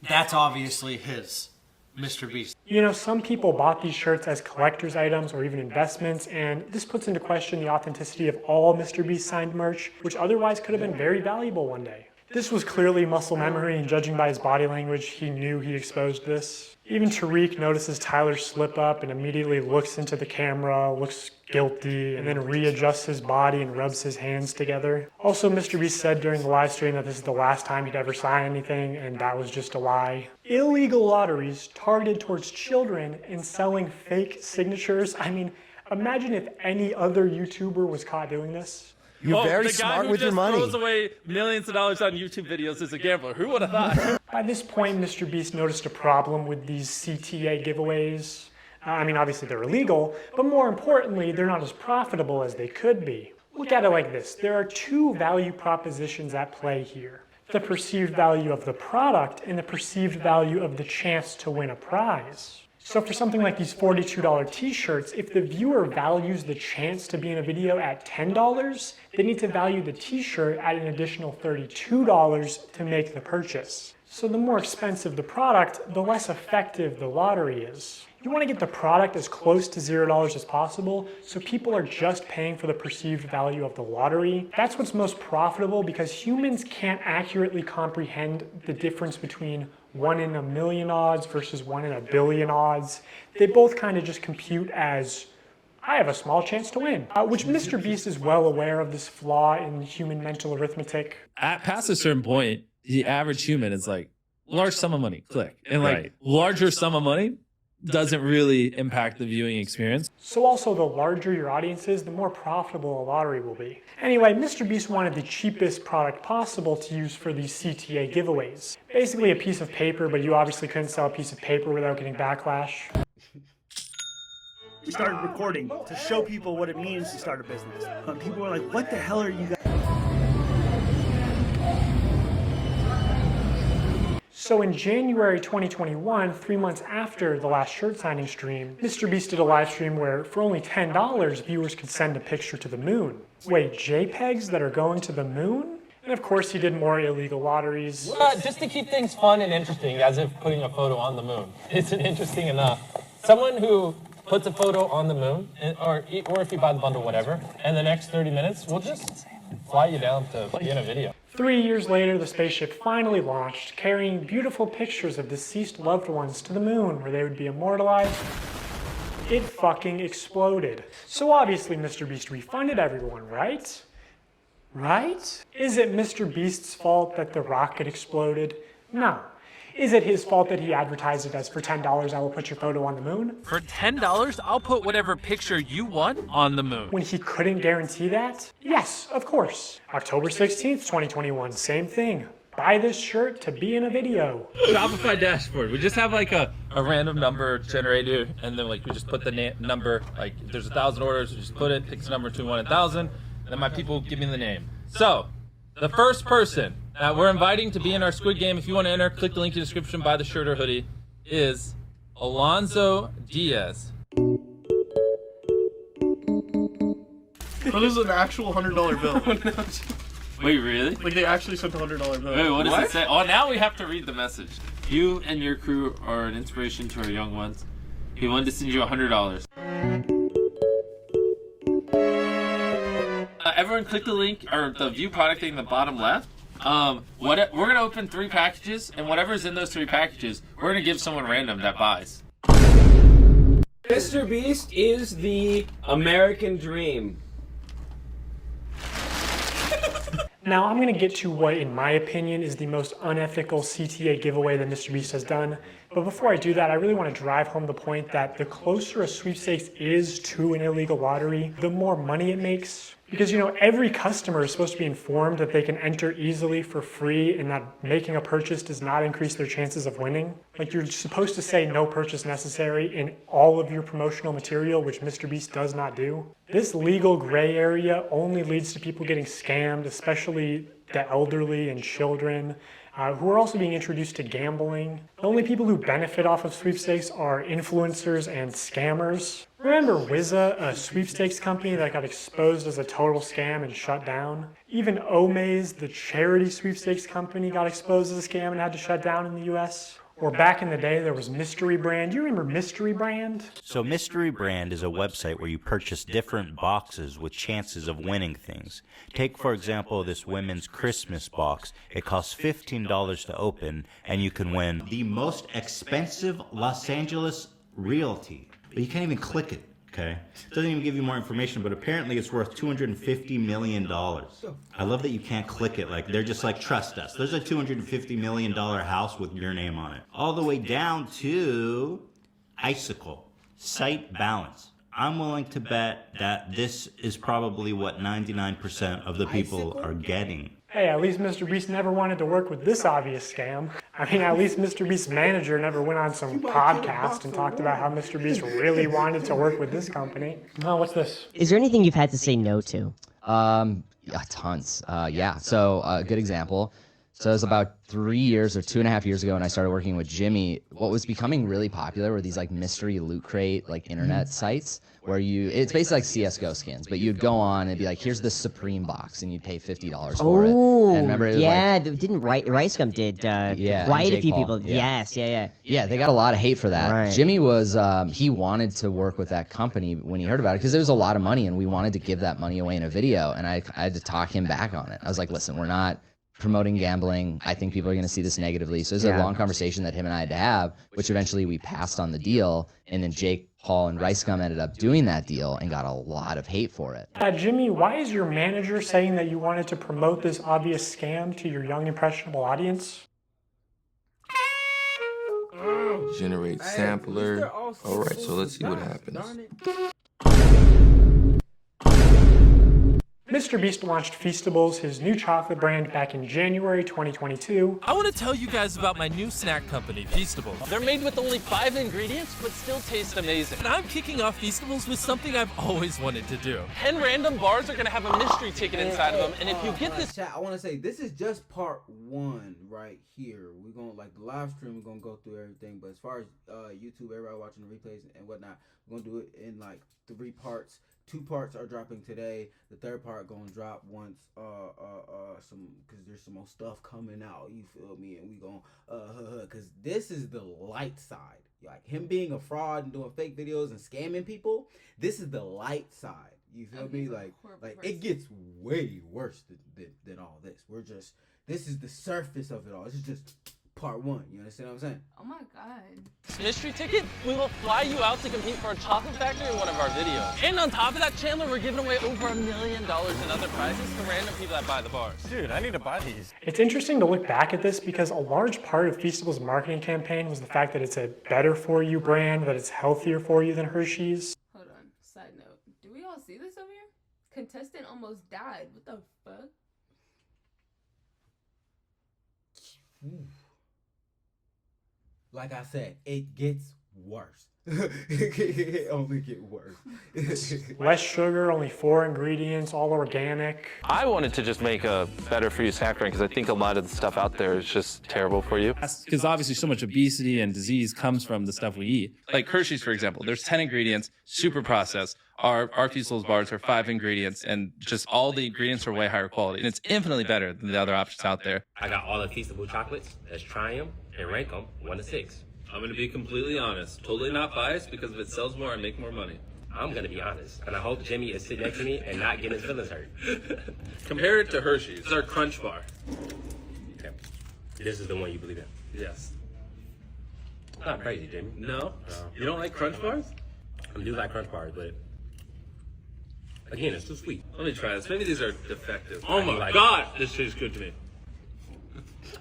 That's obviously his. Mr. Beast. You know, some people bought these shirts as collector's items or even investments, and this puts into question the authenticity of all Mr. Beast signed merch, which otherwise could have been very valuable one day. This was clearly muscle memory, and judging by his body language, he knew he exposed this. Even Tariq notices Tyler slip up and immediately looks into the camera, looks guilty, and then readjusts his body and rubs his hands together. Also, Mr. Beast said during the live stream that this is the last time he'd ever sign anything, and that was just a lie. Illegal lotteries targeted towards children and selling fake signatures. I mean, imagine if any other YouTuber was caught doing this. You're very smart with your money. The guy who just throws away millions of dollars on YouTube videos is a gambler. Who would have thought? By this point, Mr. Beast noticed a problem with these CTA giveaways. I mean, obviously they're illegal, but more importantly, they're not as profitable as they could be. Look at it like this. There are two value propositions at play here. The perceived value of the product and the perceived value of the chance to win a prize. So for something like these $42 t-shirts, if the viewer values the chance to be in a video at $10, they need to value the t-shirt at an additional $32 to make the purchase. So the more expensive the product, the less effective the lottery is. You want to get the product as close to $0 as possible, so people are just paying for the perceived value of the lottery. That's what's most profitable because humans can't accurately comprehend the difference between 1 in a million odds versus 1 in a billion odds. They both kind of just compute as, I have a small chance to win, which Mr. Beast is well aware of this flaw in human mental arithmetic. At past a certain point, the average human is like, large sum of money, click. And like, larger sum of money doesn't really impact the viewing experience. So also, the larger your audience is, the more profitable a lottery will be. Anyway, Mr. Beast wanted the cheapest product possible to use for these CTA giveaways. Basically a piece of paper, but you obviously couldn't sell a piece of paper without getting backlash. We started recording to show people what it means to start a business. But people were like, what the hell are you guys? So in January 2021, 3 months after the last shirt signing stream, Mr. Beast did a live stream where for only $10, viewers could send a picture to the moon. Wait, JPEGs that are going to the moon? And of course he did more illegal lotteries. Just to keep things fun and interesting, as if putting a photo on the moon isn't interesting enough. Someone who puts a photo on the moon, or if you buy the bundle, whatever, and the next 30 minutes, we'll just fly you down to be in a video. 3 years later, the spaceship finally launched, carrying beautiful pictures of deceased loved ones to the moon, where they would be immortalized. It fucking exploded. So obviously Mr. Beast refunded everyone, right? Right? Is it Mr. Beast's fault that the rocket exploded? No. Is it his fault that he advertised it as for $10 I will put your photo on the moon? For $10, I'll put whatever picture you want on the moon. When he couldn't guarantee that? Yes, of course. October 16th, 2021, same thing. Buy this shirt to be in a video. Shopify dashboard. We just have like a random number generator, and then like we just put the number, like if there's 1,000 orders, we just put it, picks a number between 1 and 1,000, and then my people give me the name. So, the first person that we're inviting to be in our Squid Game, if you want to enter, click the link in the description, buy the shirt or hoodie, is Alonzo Diaz. Oh, this is an actual $100 bill. Wait, really? Like they actually sent a $100 bill. Wait, what does it say? Oh, now we have to read the message. You and your crew are an inspiration to our young ones. We wanted to send you $100. Everyone click the link, or the view product thing in the bottom left. We're gonna open 3 packages, and whatever's in those 3 packages, we're gonna give someone random that buys. Mr. Beast is the American dream. Now I'm going to get to what, in my opinion, is the most unethical CTA giveaway that Mr. Beast has done. But before I do that, I really want to drive home the point that the closer a sweepstakes is to an illegal lottery, the more money it makes. Because, you know, every customer is supposed to be informed that they can enter easily for free and that making a purchase does not increase their chances of winning. Like, you're supposed to say no purchase necessary in all of your promotional material, which Mr. Beast does not do. This legal gray area only leads to people getting scammed, especially the elderly and children, who are also being introduced to gambling. The only people who benefit off of sweepstakes are influencers and scammers. Remember Wizza, a sweepstakes company that got exposed as a total scam and shut down? Even Omaze, the charity sweepstakes company, got exposed as a scam and had to shut down in the US. Or back in the day, there was Mystery Brand. Do you remember Mystery Brand? So Mystery Brand is a website where you purchase different boxes with chances of winning things. Take, for example, this women's Christmas box. It costs $15 to open, and you can win the most expensive Los Angeles realty. But you can't even click it, okay? It doesn't even give you more information, but apparently it's worth $250 million. I love that you can't click it. Like, they're just like, trust us. There's a $250 million house with your name on it. All the way down to Icicle, site balance. I'm willing to bet that this is probably what 99% of the people are getting. Hey, at least Mr. Beast never wanted to work with this obvious scam. I mean, at least Mr. Beast's manager never went on some podcast and talked about how Mr. Beast really wanted to work with this company. Oh, what's this? Is there anything you've had to say no to? Yeah, tons. Yeah. So a good example. So it was about 3 years or 2.5 years ago when I started working with Jimmy. What was becoming really popular were these like mystery loot crate, like internet sites where it's basically like CSGO skins, but you'd go on and it'd be like, here's this Supreme box and you'd pay $50 for it. And remember, it was yeah, didn't Ricegum did quite a few people. Yeah. Yes, Yeah, they got a lot of hate for that. Right. Jimmy was, he wanted to work with that company when he heard about it because there was a lot of money and we wanted to give that money away in a video. And I had to talk him back on it. I was like, listen, we're not promoting gambling. I think people are going to see this negatively. So it was a long conversation that him and I had to have, which eventually we passed on the deal. And then Jake, Paul, and Ricegum ended up doing that deal and got a lot of hate for it. Jimmy, why is your manager saying that you wanted to promote this obvious scam to your young, impressionable audience? Generate sampler. Alright, so let's see what happens. Mr. Beast launched Feastables, his new chocolate brand, back in January 2022. I want to tell you guys about my new snack company, Feastables. They're made with only 5 ingredients, but still taste amazing. And I'm kicking off Feastables with something I've always wanted to do. 10 random bars are going to have a mystery ticket inside of them, and if you get this... Chat, I want to say, this is just part 1 right here. We're going to, like, the live stream, we're going to go through everything, but as far as YouTube, everybody watching the replays and whatnot, we're going to do it in, like, 3 parts. 2 parts are dropping today. The 3rd part gonna drop once because there's some more stuff coming out. You feel me? And we gonna because this is the light side. Like him being a fraud and doing fake videos and scamming people. This is the light side. You feel me? Like it gets way worse than all this. This is the surface of it all. This is just part 1. You understand what I'm saying? Oh my god. mystery ticket, we will fly you out to compete for a chocolate factory in one of our videos. And on top of that, Chandler, we're giving away over $1 million in other prizes to random people that buy the bars. Dude, I need to buy these. It's interesting to look back at this because a large part of Feastables' marketing campaign was the fact that it's a better for you brand, that it's healthier for you than Hershey's. Hold on, side note. Do we all see this over here? Contestant almost died. What the fuck? Like I said, it gets worse. It only get worse. Less sugar, only 4 ingredients, all organic. I wanted to just make a better for you snack drink because I think a lot of the stuff out there is just terrible for you. Because obviously so much obesity and disease comes from the stuff we eat. Like Hershey's, for example, there's 10 ingredients, super processed. Our Feastables bars are 5 ingredients, and just all the ingredients are way higher quality. And it's infinitely better than the other options out there. I got all the Feastable chocolates. Let's try them and rank them 1 to 6. I'm going to be completely honest. Totally not biased, because if it sells more, I make more money. I'm going to be honest. And I hope Jimmy is sitting next to me and not getting his feelings hurt. Compare it to Hershey's. It's our Crunch Bar. Okay. This is the one you believe in? Yes. Not crazy, Jimmy. No? You don't like Crunch Bars? I do like Crunch Bars, but again, it's too sweet. Let me try this. Maybe these are defective. Oh my God, this tastes good to me.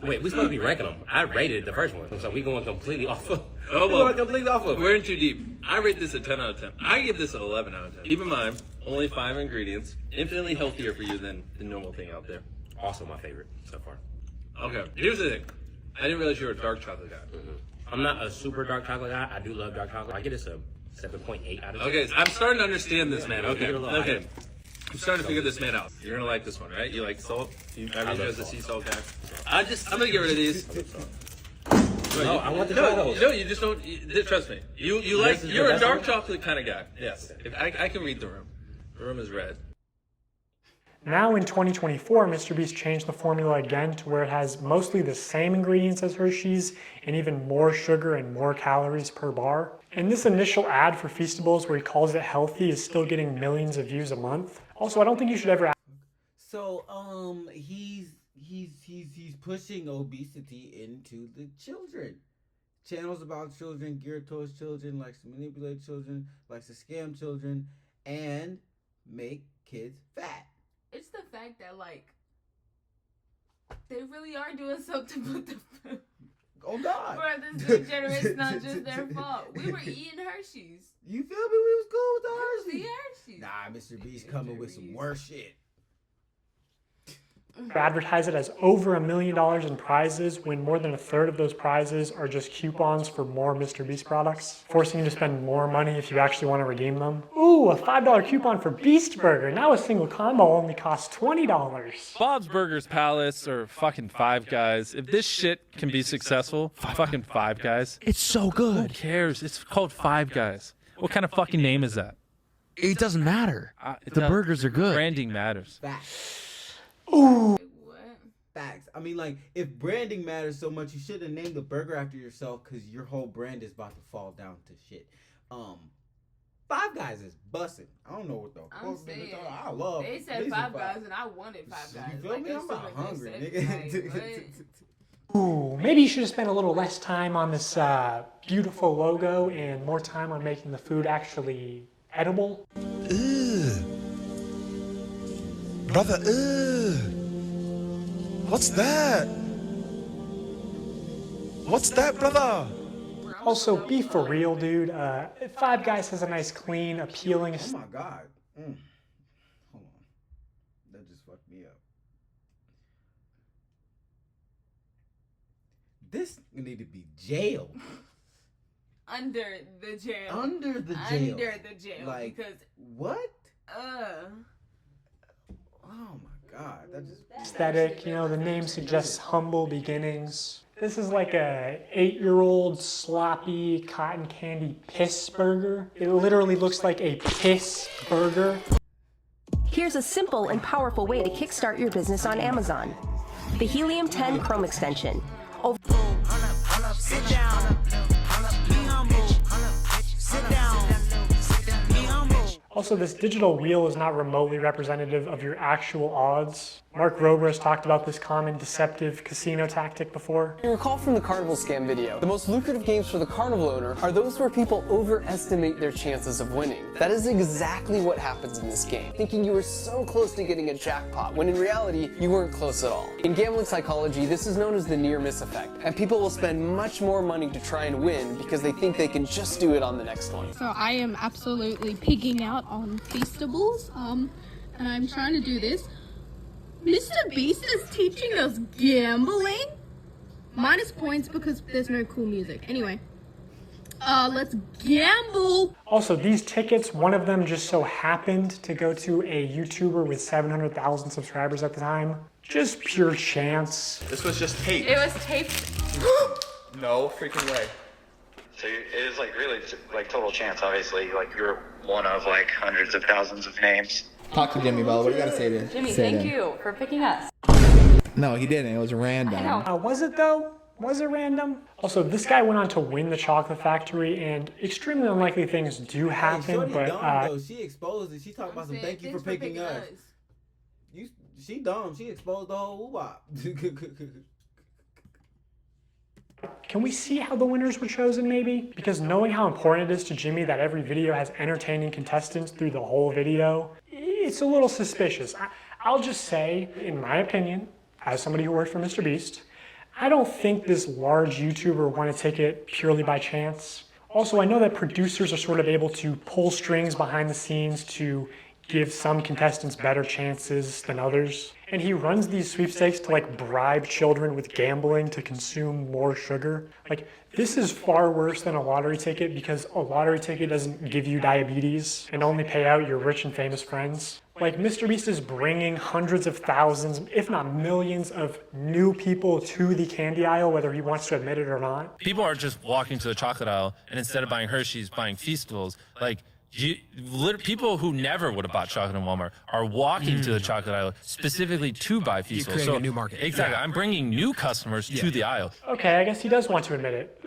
Wait, we're supposed to be ranking them. I rated the first one, so we going completely off of. Oh, well, completely off of. We're in too deep. I rate this a 10 out of 10. I give this an 11 out of 10. Keep in mind, only 5 ingredients, infinitely healthier for you than the normal thing out there. Also my favorite so far. Okay, here's the thing. I didn't realize you were a dark chocolate guy. I'm not a super dark chocolate guy. I do love dark chocolate. I get this a 7.8 out of 10. Okay, I'm starting to understand this, man. Okay. I'm starting to figure this man out. You're gonna like this one, right? You like salt? I read you as a sea salt guy. I'm gonna get rid of these. No, I want to try those. No, you just don't. Trust me. You're a dark chocolate kind of guy. Yes. I can read the room. The room is red. Now in 2024, Mr. Beast changed the formula again to where it has mostly the same ingredients as Hershey's and even more sugar and more calories per bar. And this initial ad for Feastables where he calls it healthy is still getting millions of views a month. Also, I don't think you should ever... So, he's pushing obesity into the children. Channels about children, geared towards children, likes to manipulate children, likes to scam children, and make kids fat. It's the fact that, like, they really are doing something with the food. Oh, God. Bro, this new generation, not just their fault. We were eating Hershey's. You feel me? We was cool with the Hershey's. The Hershey's. Nah, Mr. Beast coming with some worse shit. advertise it as over $1 million in prizes when more than a third of those prizes are just coupons for more Mr. Beast products, forcing you to spend more money if you actually want to redeem them. Ooh, a $5 coupon for Beast Burger. Now a single combo only costs $20. Bob's Burgers Palace or fucking Five Guys. If this shit can be successful, fucking Five Guys. It's so good. Who cares? It's called Five Guys. What kind of fucking name is that? It doesn't matter. The burgers are good. Branding matters. Ooh. Facts. I mean, like, if branding matters so much, you should have named the burger after yourself, because your whole brand is about to fall down to shit. Five Guys is busting. I don't know what the fuck I love. They said Five Guys, and I wanted Five Guys. You feel me? I'm about hungry, nigga. Ooh, maybe you should have spent a little less time on this beautiful logo and more time on making the food actually edible. Brother, what's that? What's that, brother? Also, be for real, dude. Five Guys has a nice, clean, appealing... Oh my God. Hold on. That just fucked me up. This need to be jailed. Under the jail. Under the jail. Under the jail. Like, because what? Oh my God. That just... Aesthetic, you know, the name suggests humble beginnings. This is like a 8-year-old sloppy cotton candy piss burger. It literally looks like a piss burger. Here's a simple and powerful way to kickstart your business on Amazon. The Helium 10 Chrome extension. Sit down. Be humble. Sit down. Be humble. Also, this digital wheel is not remotely representative of your actual odds. Mark Rober has talked about this common deceptive casino tactic before. You recall from the Carnival scam video, the most lucrative games for the Carnival owner are those where people overestimate their chances of winning. That is exactly what happens in this game, thinking you were so close to getting a jackpot, when in reality, you weren't close at all. In gambling psychology, this is known as the near-miss effect, and people will spend much more money to try and win because they think they can just do it on the next one. So I am absolutely pigging out on Feastables, and I'm trying to do this. Mr. Beast is teaching us gambling? Minus points because there's no cool music. Anyway, let's gamble. Also, these tickets, one of them just so happened to go to a YouTuber with 700,000 subscribers at the time. Just pure chance. This was just taped. It was taped. No freaking way. So it is like really like total chance, obviously. Like you're one of like hundreds of thousands of names. Talk to Jimmy, Bella. What do you gotta say to Jimmy, say thank to you for picking us. No, he didn't. It was random. Was it though? Was it random? Also, this guy went on to win the chocolate factory, and extremely unlikely things do happen, but though. She exposed it. She talked about some thank you for picking us. She dumb. She exposed the whole wop. Can we see how the winners were chosen, maybe? Because knowing how important it is to Jimmy that every video has entertaining contestants through the whole video, it's a little suspicious. I'll just say, in my opinion, as somebody who worked for Mr. Beast, I don't think this large YouTuber wanted to take it purely by chance. Also, I know that producers are sort of able to pull strings behind the scenes to give some contestants better chances than others. And he runs these sweepstakes to like bribe children with gambling to consume more sugar. Like, this is far worse than a lottery ticket because a lottery ticket doesn't give you diabetes and only pay out your rich and famous friends. Like, Mr. Beast is bringing hundreds of thousands, if not millions, of new people to the candy aisle, whether he wants to admit it or not. People are just walking to the chocolate aisle, and instead of buying Hershey's, buying Feastables. Like, people who never would have bought chocolate in Walmart are walking to the chocolate aisle specifically to buy Feastables. You're creating a new market. Exactly. Yeah. I'm bringing new customers to the aisle. Okay, I guess he does want to admit it.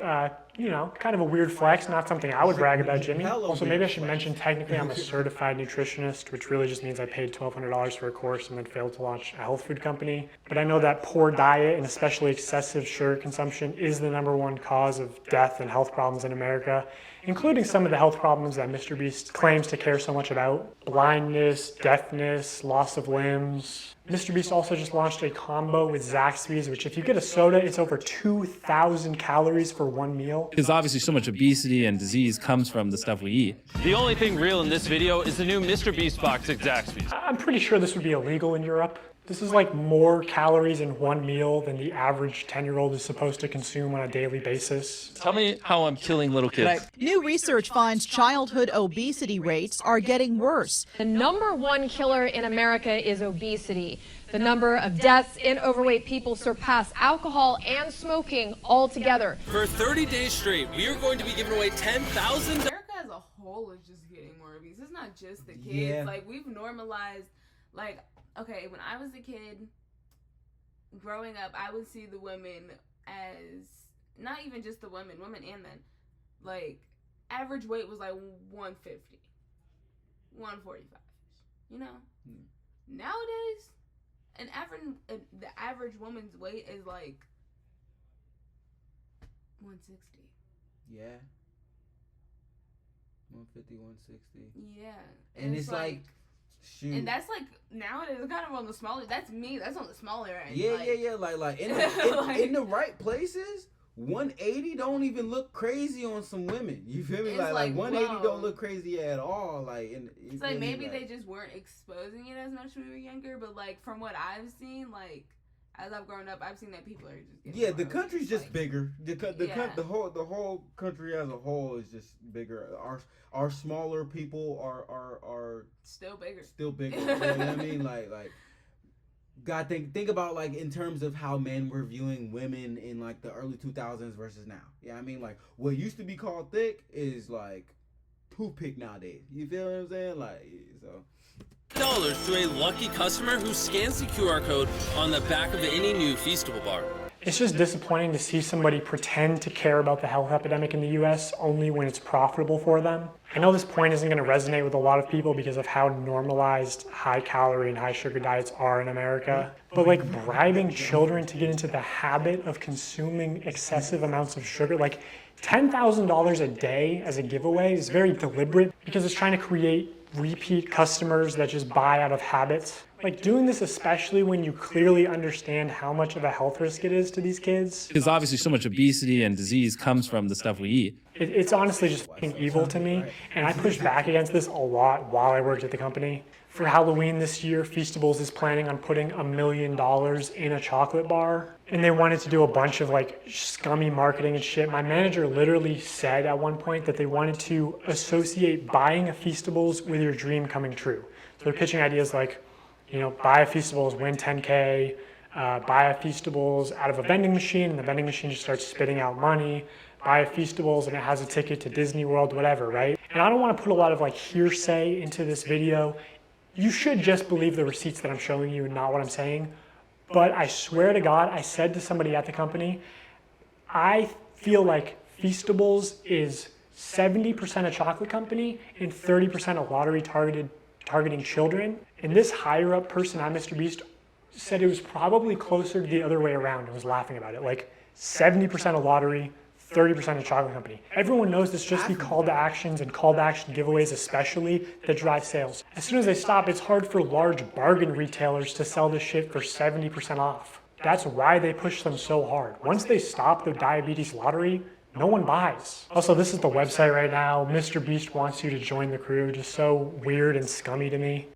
You know, kind of a weird flex, not something I would brag about, Jimmy. Also, maybe I should mention technically I'm a certified nutritionist, which really just means I paid $1,200 for a course and then failed to launch a health food company. But I know that poor diet and especially excessive sugar consumption is the #1 cause of death and health problems in America, including some of the health problems that Mr. Beast claims to care so much about. Blindness, deafness, loss of limbs. Mr. Beast also just launched a combo with Zaxby's, which if you get a soda, it's over 2,000 calories for one meal. Because obviously so much obesity and disease comes from the stuff we eat. The only thing real in this video is the new Mr. Beast box at Zaxby's. I'm pretty sure this would be illegal in Europe. This is like more calories in one meal than the average 10-year-old is supposed to consume on a daily basis. Tell me how I'm killing little kids. New research finds childhood obesity rates are getting worse. The #1 killer in America is obesity. The number of deaths in overweight people surpass alcohol and smoking altogether. For 30 days straight, we are going to be giving away 10,000. America as a whole is just getting more obese. It's not just the kids. Yeah. Like, we've normalized, like, okay, when I was a kid, growing up, I would see the women as, not even just the women and men, like, average weight was like 150, 145, you know? Nowadays, the average woman's weight is like 160. Yeah. 150, 160. Yeah. And it's like shoot. And that's like nowadays kind of on the smaller. That's me. That's on the smaller end. Yeah, like, yeah. Like in in the right places, 180 don't even look crazy on some women. You feel me? It's Like 180 whoa. don't look crazy at all. Like it's like maybe they just weren't exposing it as much when we were younger. But like from what I've seen, like as I've grown up, I've seen that people are just getting the country's just like, bigger. The whole country as a whole is just bigger. Our smaller people are still bigger. Still bigger. You know what I mean? Like God, think about like in terms of how men were viewing women in like the early 2000s versus now. Yeah, I mean like what used to be called thick is like toothpick nowadays. You feel what I'm saying? Like so. $1 to a lucky customer who scans the QR code on the back of any new Feastable bar. It's just disappointing to see somebody pretend to care about the health epidemic in the US only when it's profitable for them. I know this point isn't going to resonate with a lot of people because of how normalized high calorie and high sugar diets are in America. But like bribing children to get into the habit of consuming excessive amounts of sugar, like $10,000 a day as a giveaway is very deliberate because it's trying to create repeat customers that just buy out of habits. Like doing this especially when you clearly understand how much of a health risk it is to these kids. Because obviously so much obesity and disease comes from the stuff we eat. It's honestly just fucking evil to me, and I pushed back against this a lot while I worked at the company. For Halloween this year, Feastables is planning on putting $1 million in a chocolate bar, and they wanted to do a bunch of like scummy marketing and shit. My manager literally said at one point that they wanted to associate buying a Feastables with your dream coming true. So they're pitching ideas like, you know, buy a Feastables, win 10K, buy a Feastables out of a vending machine, and the vending machine just starts spitting out money. Buy a Feastables and it has a ticket to Disney World, whatever, right? And I don't want to put a lot of like hearsay into this video. You should just believe the receipts that I'm showing you and not what I'm saying. But I swear to God, I said to somebody at the company, I feel like Feastables is 70% a chocolate company and 30% a lottery targeting children. And this higher up person at Mr. Beast said it was probably closer to the other way around and was laughing about it. Like 70% a lottery, 30% a chocolate company. Everyone knows it's just the call to actions and call to action giveaways especially that drive sales. As soon as they stop, it's hard for large bargain retailers to sell this shit for 70% off. That's why they push them so hard. Once they stop the diabetes lottery, no one buys. Also, this is the website right now. Mr. Beast wants you to join the crew. Just so weird and scummy to me.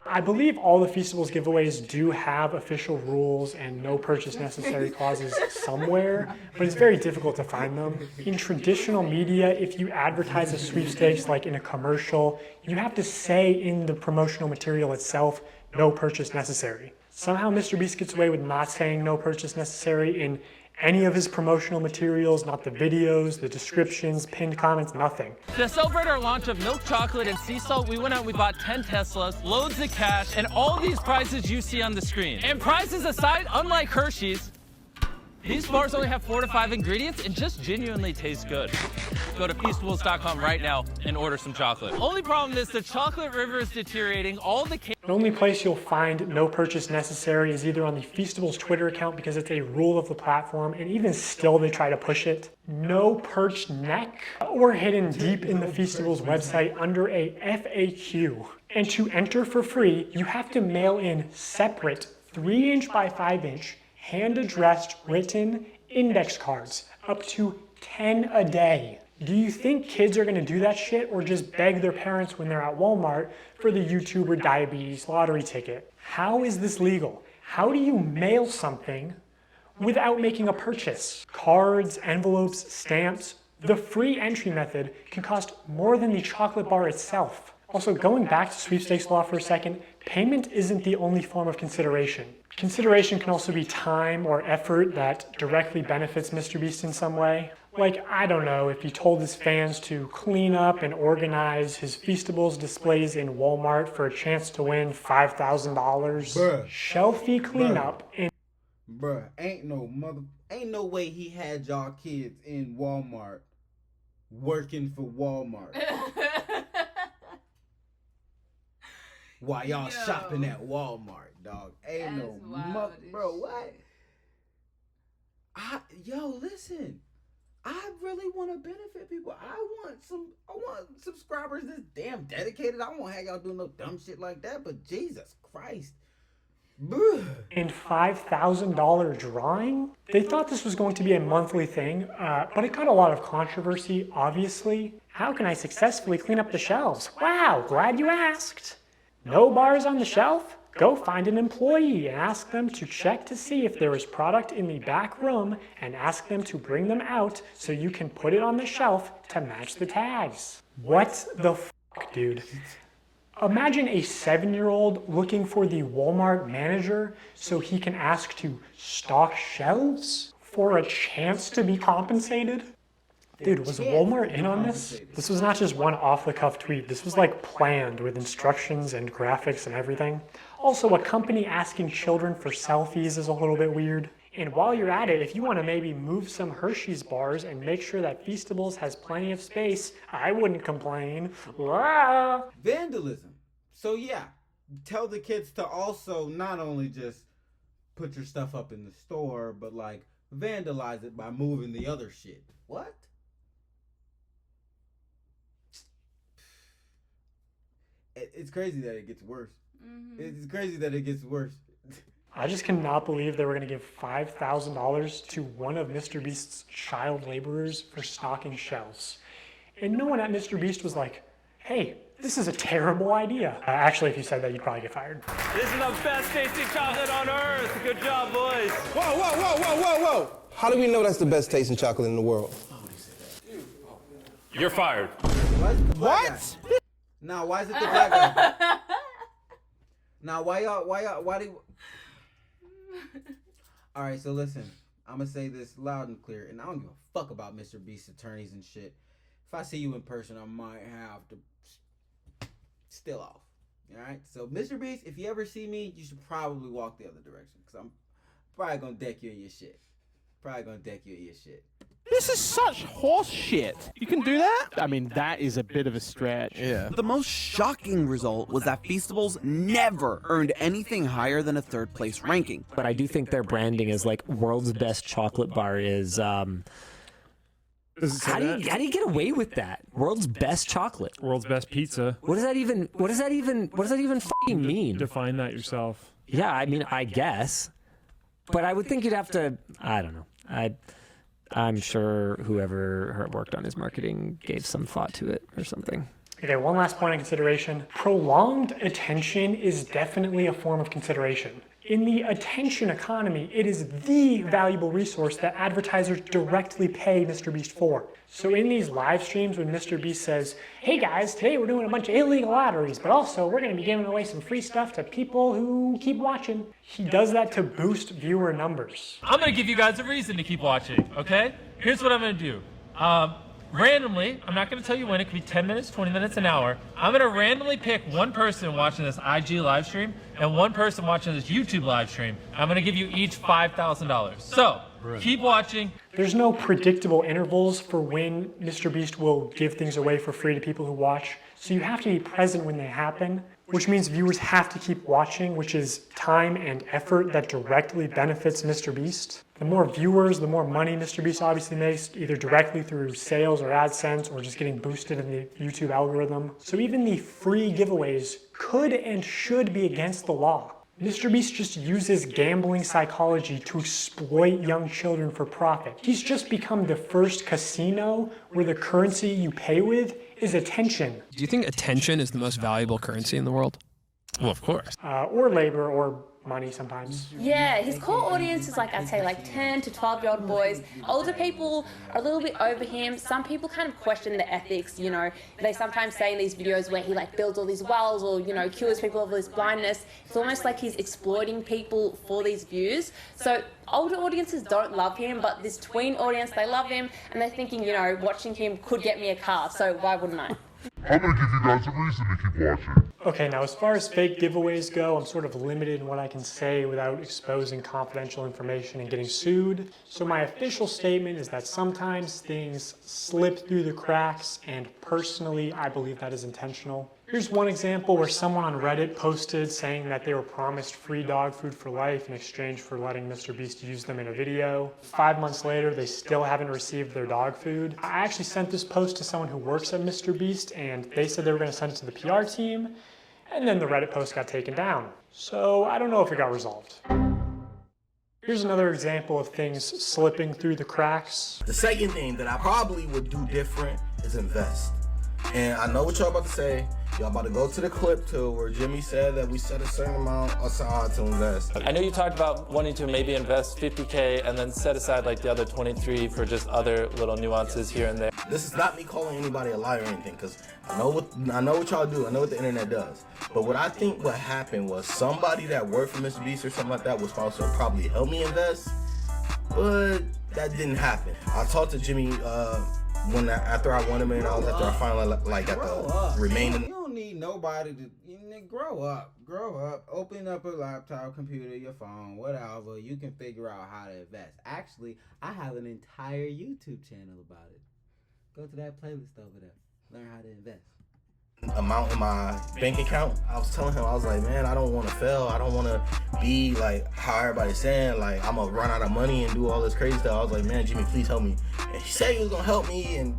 I believe all the Feastables giveaways do have official rules and no purchase necessary clauses somewhere, but it's very difficult to find them. In traditional media, if you advertise a sweepstakes like in a commercial, you have to say in the promotional material itself, no purchase necessary. Somehow Mr. Beast gets away with not saying no purchase necessary in any of his promotional materials, not the videos, the descriptions, pinned comments, nothing. To celebrate our launch of milk chocolate and sea salt, we went out and we bought 10 Teslas, loads of cash, and all these prizes you see on the screen. And prizes aside, unlike Hershey's, these bars only have 4 to 5 ingredients and just genuinely taste good. Go to Feastables.com right now and order some chocolate. Only problem is the chocolate river is deteriorating. The only place you'll find no purchase necessary is either on the Feastables Twitter account because it's a rule of the platform, and even still they try to push it. No perched neck, or hidden deep in the Feastables website under a FAQ. And to enter for free, you have to mail in separate 3-inch by 5-inch hand-addressed written index cards, up to 10 a day. Do you think kids are gonna do that shit or just beg their parents when they're at Walmart for the YouTuber diabetes lottery ticket? How is this legal? How do you mail something without making a purchase? Cards, envelopes, stamps. The free entry method can cost more than the chocolate bar itself. Also, going back to sweepstakes law for a second, payment isn't the only form of consideration. Consideration can also be time or effort that directly benefits Mr. Beast in some way. Like, I don't know, if he told his fans to clean up and organize his Feastables displays in Walmart for a chance to win $5,000. Bruh. Shelfie cleanup in... Bruh, ain't no way he had y'all kids in Walmart working for Walmart. While y'all shopping at Walmart, dog. Ain't no bro, what? Listen. I really want to benefit people. I want subscribers that's damn dedicated. I won't have y'all do no dumb shit like that, but Jesus Christ. In $5,000 drawing? They thought this was going to be a monthly thing, but it got a lot of controversy, obviously. How can I successfully clean up the shelves? Wow, glad you asked. No bars on the shelf? Go find an employee and ask them to check to see if there is product in the back room and ask them to bring them out so you can put it on the shelf to match the tags. What the fuck, dude? Imagine a 7-year-old looking for the Walmart manager so he can ask to stock shelves for a chance to be compensated? Dude, was Walmart in on this? This was not just one off-the-cuff tweet. This was like planned with instructions and graphics and everything. Also, a company asking children for selfies is a little bit weird. And while you're at it, if you want to maybe move some Hershey's bars and make sure that Feastables has plenty of space, I wouldn't complain. Ah! Vandalism. So yeah, tell the kids to also not only just put your stuff up in the store, but like vandalize it by moving the other shit. What? It's crazy that it gets worse. It's crazy that it gets worse. I just cannot believe they were going to give $5,000 to one of Mr. Beast's child laborers for stocking shelves. And no one at Mr. Beast was like, hey, this is a terrible idea. Actually, if you said that, you'd probably get fired. This is the best tasting chocolate on earth. Good job, boys. Whoa. How do we know that's the best tasting chocolate in the world? You're fired. What? Now, why is it the black guy? Now, why do you... All right, so listen. I'm going to say this loud and clear, and I don't give a fuck about Mr. Beast's attorneys and shit. If I see you in person, I might have to still off. All right? So, Mr. Beast, if you ever see me, you should probably walk the other direction, because I'm probably going to deck you in your shit. This is such horse shit. You can do that? I mean, that is a bit of a stretch. Yeah. The most shocking result was that Feastables never earned anything higher than a third place ranking. But I do think their branding as like world's best chocolate bar is how do you get away with that? World's best chocolate. World's best pizza. What does that even fucking mean? Define that yourself. Yeah, I mean, I guess. But I would think you'd have to, I don't know. I'm sure whoever worked on his marketing gave some thought to it or something. Okay, one last point of consideration. Prolonged attention is definitely a form of consideration. In the attention economy, it is the valuable resource that advertisers directly pay Mr. Beast for. So in these live streams when Mr. Beast says, hey guys, today we're doing a bunch of illegal lotteries, but also we're going to be giving away some free stuff to people who keep watching. He does that to boost viewer numbers. I'm going to give you guys a reason to keep watching, okay? Here's what I'm going to do. Randomly, I'm not going to tell you when, it could be 10 minutes, 20 minutes, an hour. I'm going to randomly pick one person watching this IG live stream and one person watching this YouTube live stream. I'm going to give you each $5,000. So, keep watching. There's no predictable intervals for when Mr. Beast will give things away for free to people who watch. So you have to be present when they happen, which means viewers have to keep watching, which is time and effort that directly benefits Mr. Beast. The more viewers, the more money Mr. Beast obviously makes, either directly through sales or AdSense or just getting boosted in the YouTube algorithm. So even the free giveaways could and should be against the law. Mr. Beast just uses gambling psychology to exploit young children for profit. He's just become the first casino where the currency you pay with is attention. Do you think attention is the most valuable currency in the world? Well, of course. Or labor or money sometimes. Yeah, his core audience is like, I'd say like 10 to 12-year-old boys. Older people are a little bit over him. Some people kind of question the ethics, you know. They sometimes say in these videos where he like builds all these wells or, you know, cures people of this blindness. It's almost like he's exploiting people for these views. So older audiences don't love him, but this tween audience, they love him and they're thinking, you know, watching him could get me a car, so why wouldn't I? I'm gonna give you guys a reason to keep watching. Okay, now as far as fake giveaways go, I'm sort of limited in what I can say without exposing confidential information and getting sued. So my official statement is that sometimes things slip through the cracks, and personally, I believe that is intentional. Here's one example where someone on Reddit posted saying that they were promised free dog food for life in exchange for letting Mr. Beast use them in a video. 5 months later, they still haven't received their dog food. I actually sent this post to someone who works at Mr. Beast, and they said they were going to send it to the PR team, and then the Reddit post got taken down. So I don't know if it got resolved. Here's another example of things slipping through the cracks. The second thing that I probably would do different is invest. And I know what y'all about to say. Y'all about to go to the clip too, where Jimmy said that we set a certain amount aside to invest. I know you talked about wanting to maybe invest $50K and then set aside like the other 23 for just other little nuances here and there. This is not me calling anybody a liar or anything, because I know what y'all do. I know what the internet does. But what I think what happened was somebody that worked for Mr. Beast or something like that was supposed to probably help me invest, but that didn't happen. I talked to Jimmy after I won $1 million, after I finally like got the remaining. You don't need nobody to grow up. Open up a laptop, computer, your phone, whatever. You can figure out how to invest. Actually, I have an entire YouTube channel about it. Go to that playlist over there. Learn how to invest. Amount in my bank account. I was telling him, I was like, man, I don't want to fail. I don't want to be like how everybody's saying, like I'm gonna run out of money and do all this crazy stuff. I was like, man, Jimmy, please help me. And he said he was gonna help me and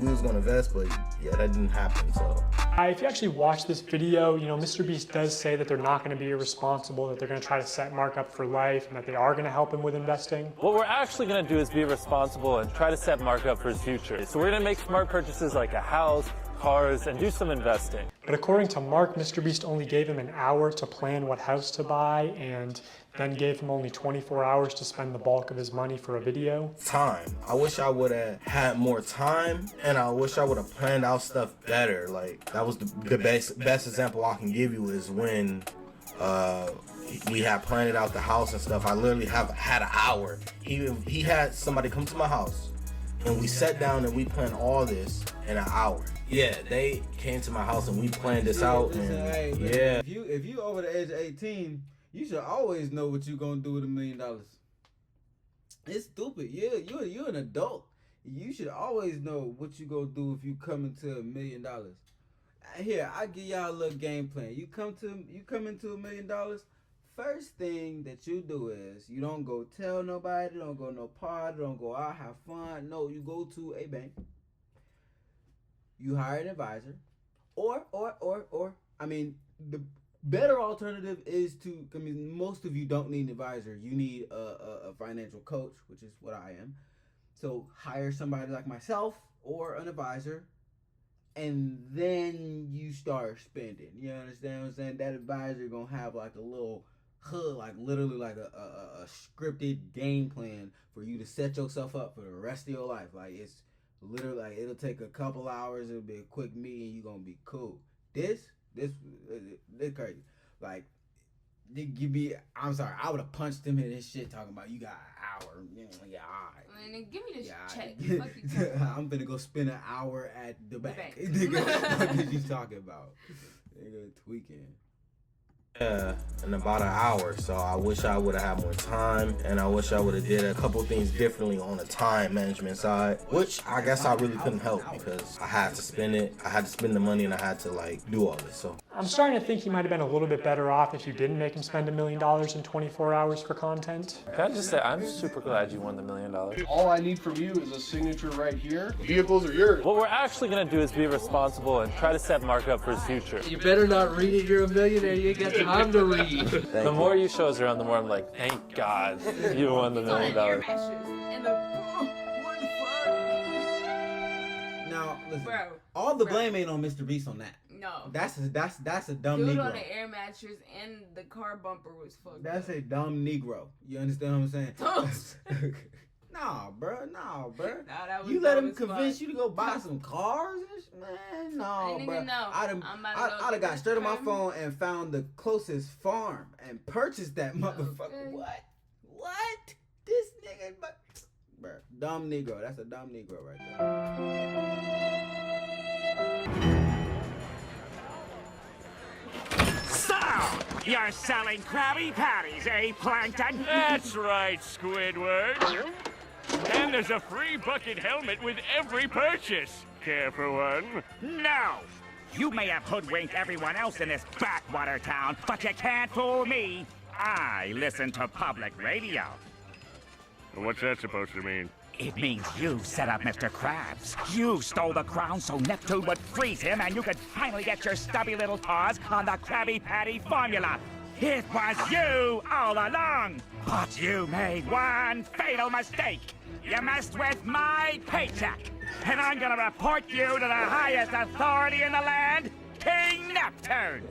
we was gonna invest, but yeah, that didn't happen. So if you actually watch this video, you know, Mr. Beast does say that they're not going to be irresponsible, that they're going to try to set Mark up for life, and that they are going to help him with investing. What we're actually going to do is be responsible and try to set Mark up for his future. So we're going to make smart purchases like a house, cars, and do some investing. But according to Mark, Mr. Beast only gave him an hour to plan what house to buy, and then gave him only 24 hours to spend the bulk of his money for a video. Time. I wish I would have had more time, and I wish I would have planned out stuff better. Like, that was the best example I can give you is when we had planned out the house and stuff. I literally had an hour. He had somebody come to my house, and we sat down and we planned all this in an hour. Yeah, they came to my house and we planned this out. And yeah. If you over the age of 18, you should always know what you're gonna do with $1 million. It's stupid. Yeah, you're an adult. You should always know what you gonna do if you come into $1 million. Here, I give y'all a little game plan. You come into $1 million. First thing that you do is you don't go tell nobody, don't go no party, don't go out have fun. No, you go to a bank. You hire an advisor, or I mean, the better alternative is to, I mean, most of you don't need an advisor. You need a financial coach, which is what I am. So hire somebody like myself or an advisor, and then you start spending. You understand what I'm saying? That advisor gonna have like a little hood, like literally like a scripted game plan for you to set yourself up for the rest of your life. Like it's literally like it'll take a couple hours. It'll be a quick meeting. You gonna be cool. This crazy. Like, I'm sorry, I would have punched him in his shit talking about you got an hour. Yeah, all right. Man, give me this check. I'm finna go spend an hour at the bank. Nigga, what are you talking about? Nigga, tweaking. Yeah, in about an hour. So I wish I would have had more time, and I wish I would have did a couple things differently on the time management side, which I guess I really couldn't help because I had to spend it. I had to spend the money, and I had to like do all this. So I'm starting to think he might have been a little bit better off if you didn't make him spend $1 million in 24 hours for content. Can I just say, I'm super glad you won the $1 million. All I need from you is a signature right here. The vehicles are yours. What we're actually going to do is be responsible and try to set Mark up for his future. You better not read it. You're a millionaire. You ain't got time to read. The more you show us around, the more I'm like, thank God you won the $1 million. Now, listen, all the blame ain't on Mr. Beast on that. No. That's a dumb Dude Negro. on the air mattress and the car bumper was fucked That's up. a dumb Negro. You understand what I'm saying? Nah, bro. Nah, that was You let dumb him as convince fuck. you to go buy some cars and shit? Man, no, Hey, bro. nigga, no. I'd I'm about to have go got get straight on my this phone and found the closest farm and purchased that motherfucker. Okay. What? This nigga, bro. Dumb Negro. That's a dumb Negro right there. So, you're selling Krabby Patties, eh, Plankton? That's right, Squidward. And there's a free bucket helmet with every purchase. Care for one? No! You may have hoodwinked everyone else in this backwater town, but you can't fool me. I listen to public radio. What's that supposed to mean? It means you set up Mr. Krabs. You stole the crown so Neptune would freeze him and you could finally get your stubby little paws on the Krabby Patty formula. It was you all along. But you made one fatal mistake. You messed with my paycheck. And I'm gonna report you to the highest authority in the land, King Neptune.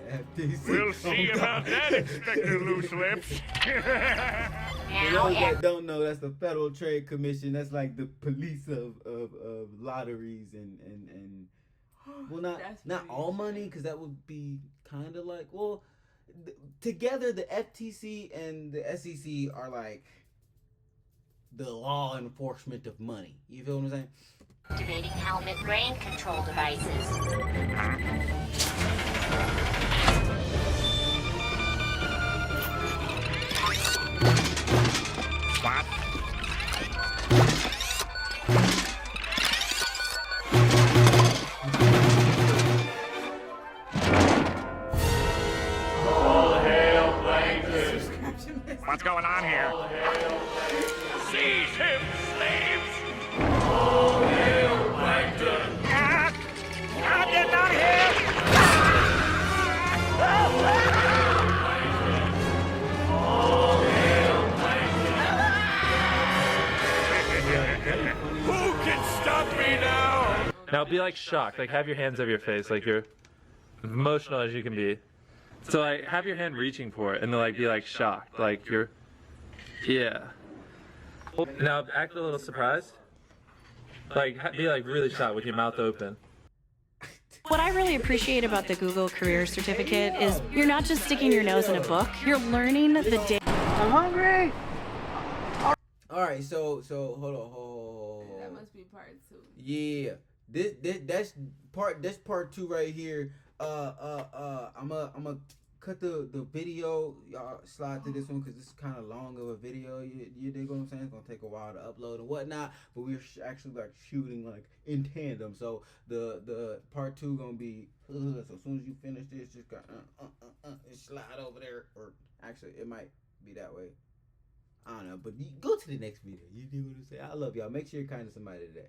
We'll see about that, Inspector Loose Lips. For those that don't know, that's the Federal Trade Commission. That's like the police of lotteries and well, not all money, because that would be kind of like, well, together the FTC and the SEC are like the law enforcement of money. You feel what I'm saying? Activating helmet brain control devices. What? All hail Plankton. What's going on here? Seize him, slaves. All hail Plankton. I did not hear. Who can stop me now? Now be like shocked. Like have your hands over your face, like you're emotional as you can be. So like have your hand reaching for it, and then like be like shocked, like you're, yeah. Now act a little surprised. Like be like really shocked with your mouth open. What I really appreciate about the Google Career Certificate is you're not just sticking your nose in a book, you're learning the day. I'm hungry. All right, so hold on. That must be part 2. Yeah, that's part 2 right here. I'm cut the video. Y'all slide to this one because it's kind of long of a video. You dig what I'm saying? It's gonna take a while to upload and whatnot. But we're actually like shooting like in tandem. So the part 2 gonna be. So as soon as you finish this, just got slide over there. Or actually, it might be that way. I don't know, but go to the next video. You do what I'm saying. I love y'all. Make sure you're kind to somebody today.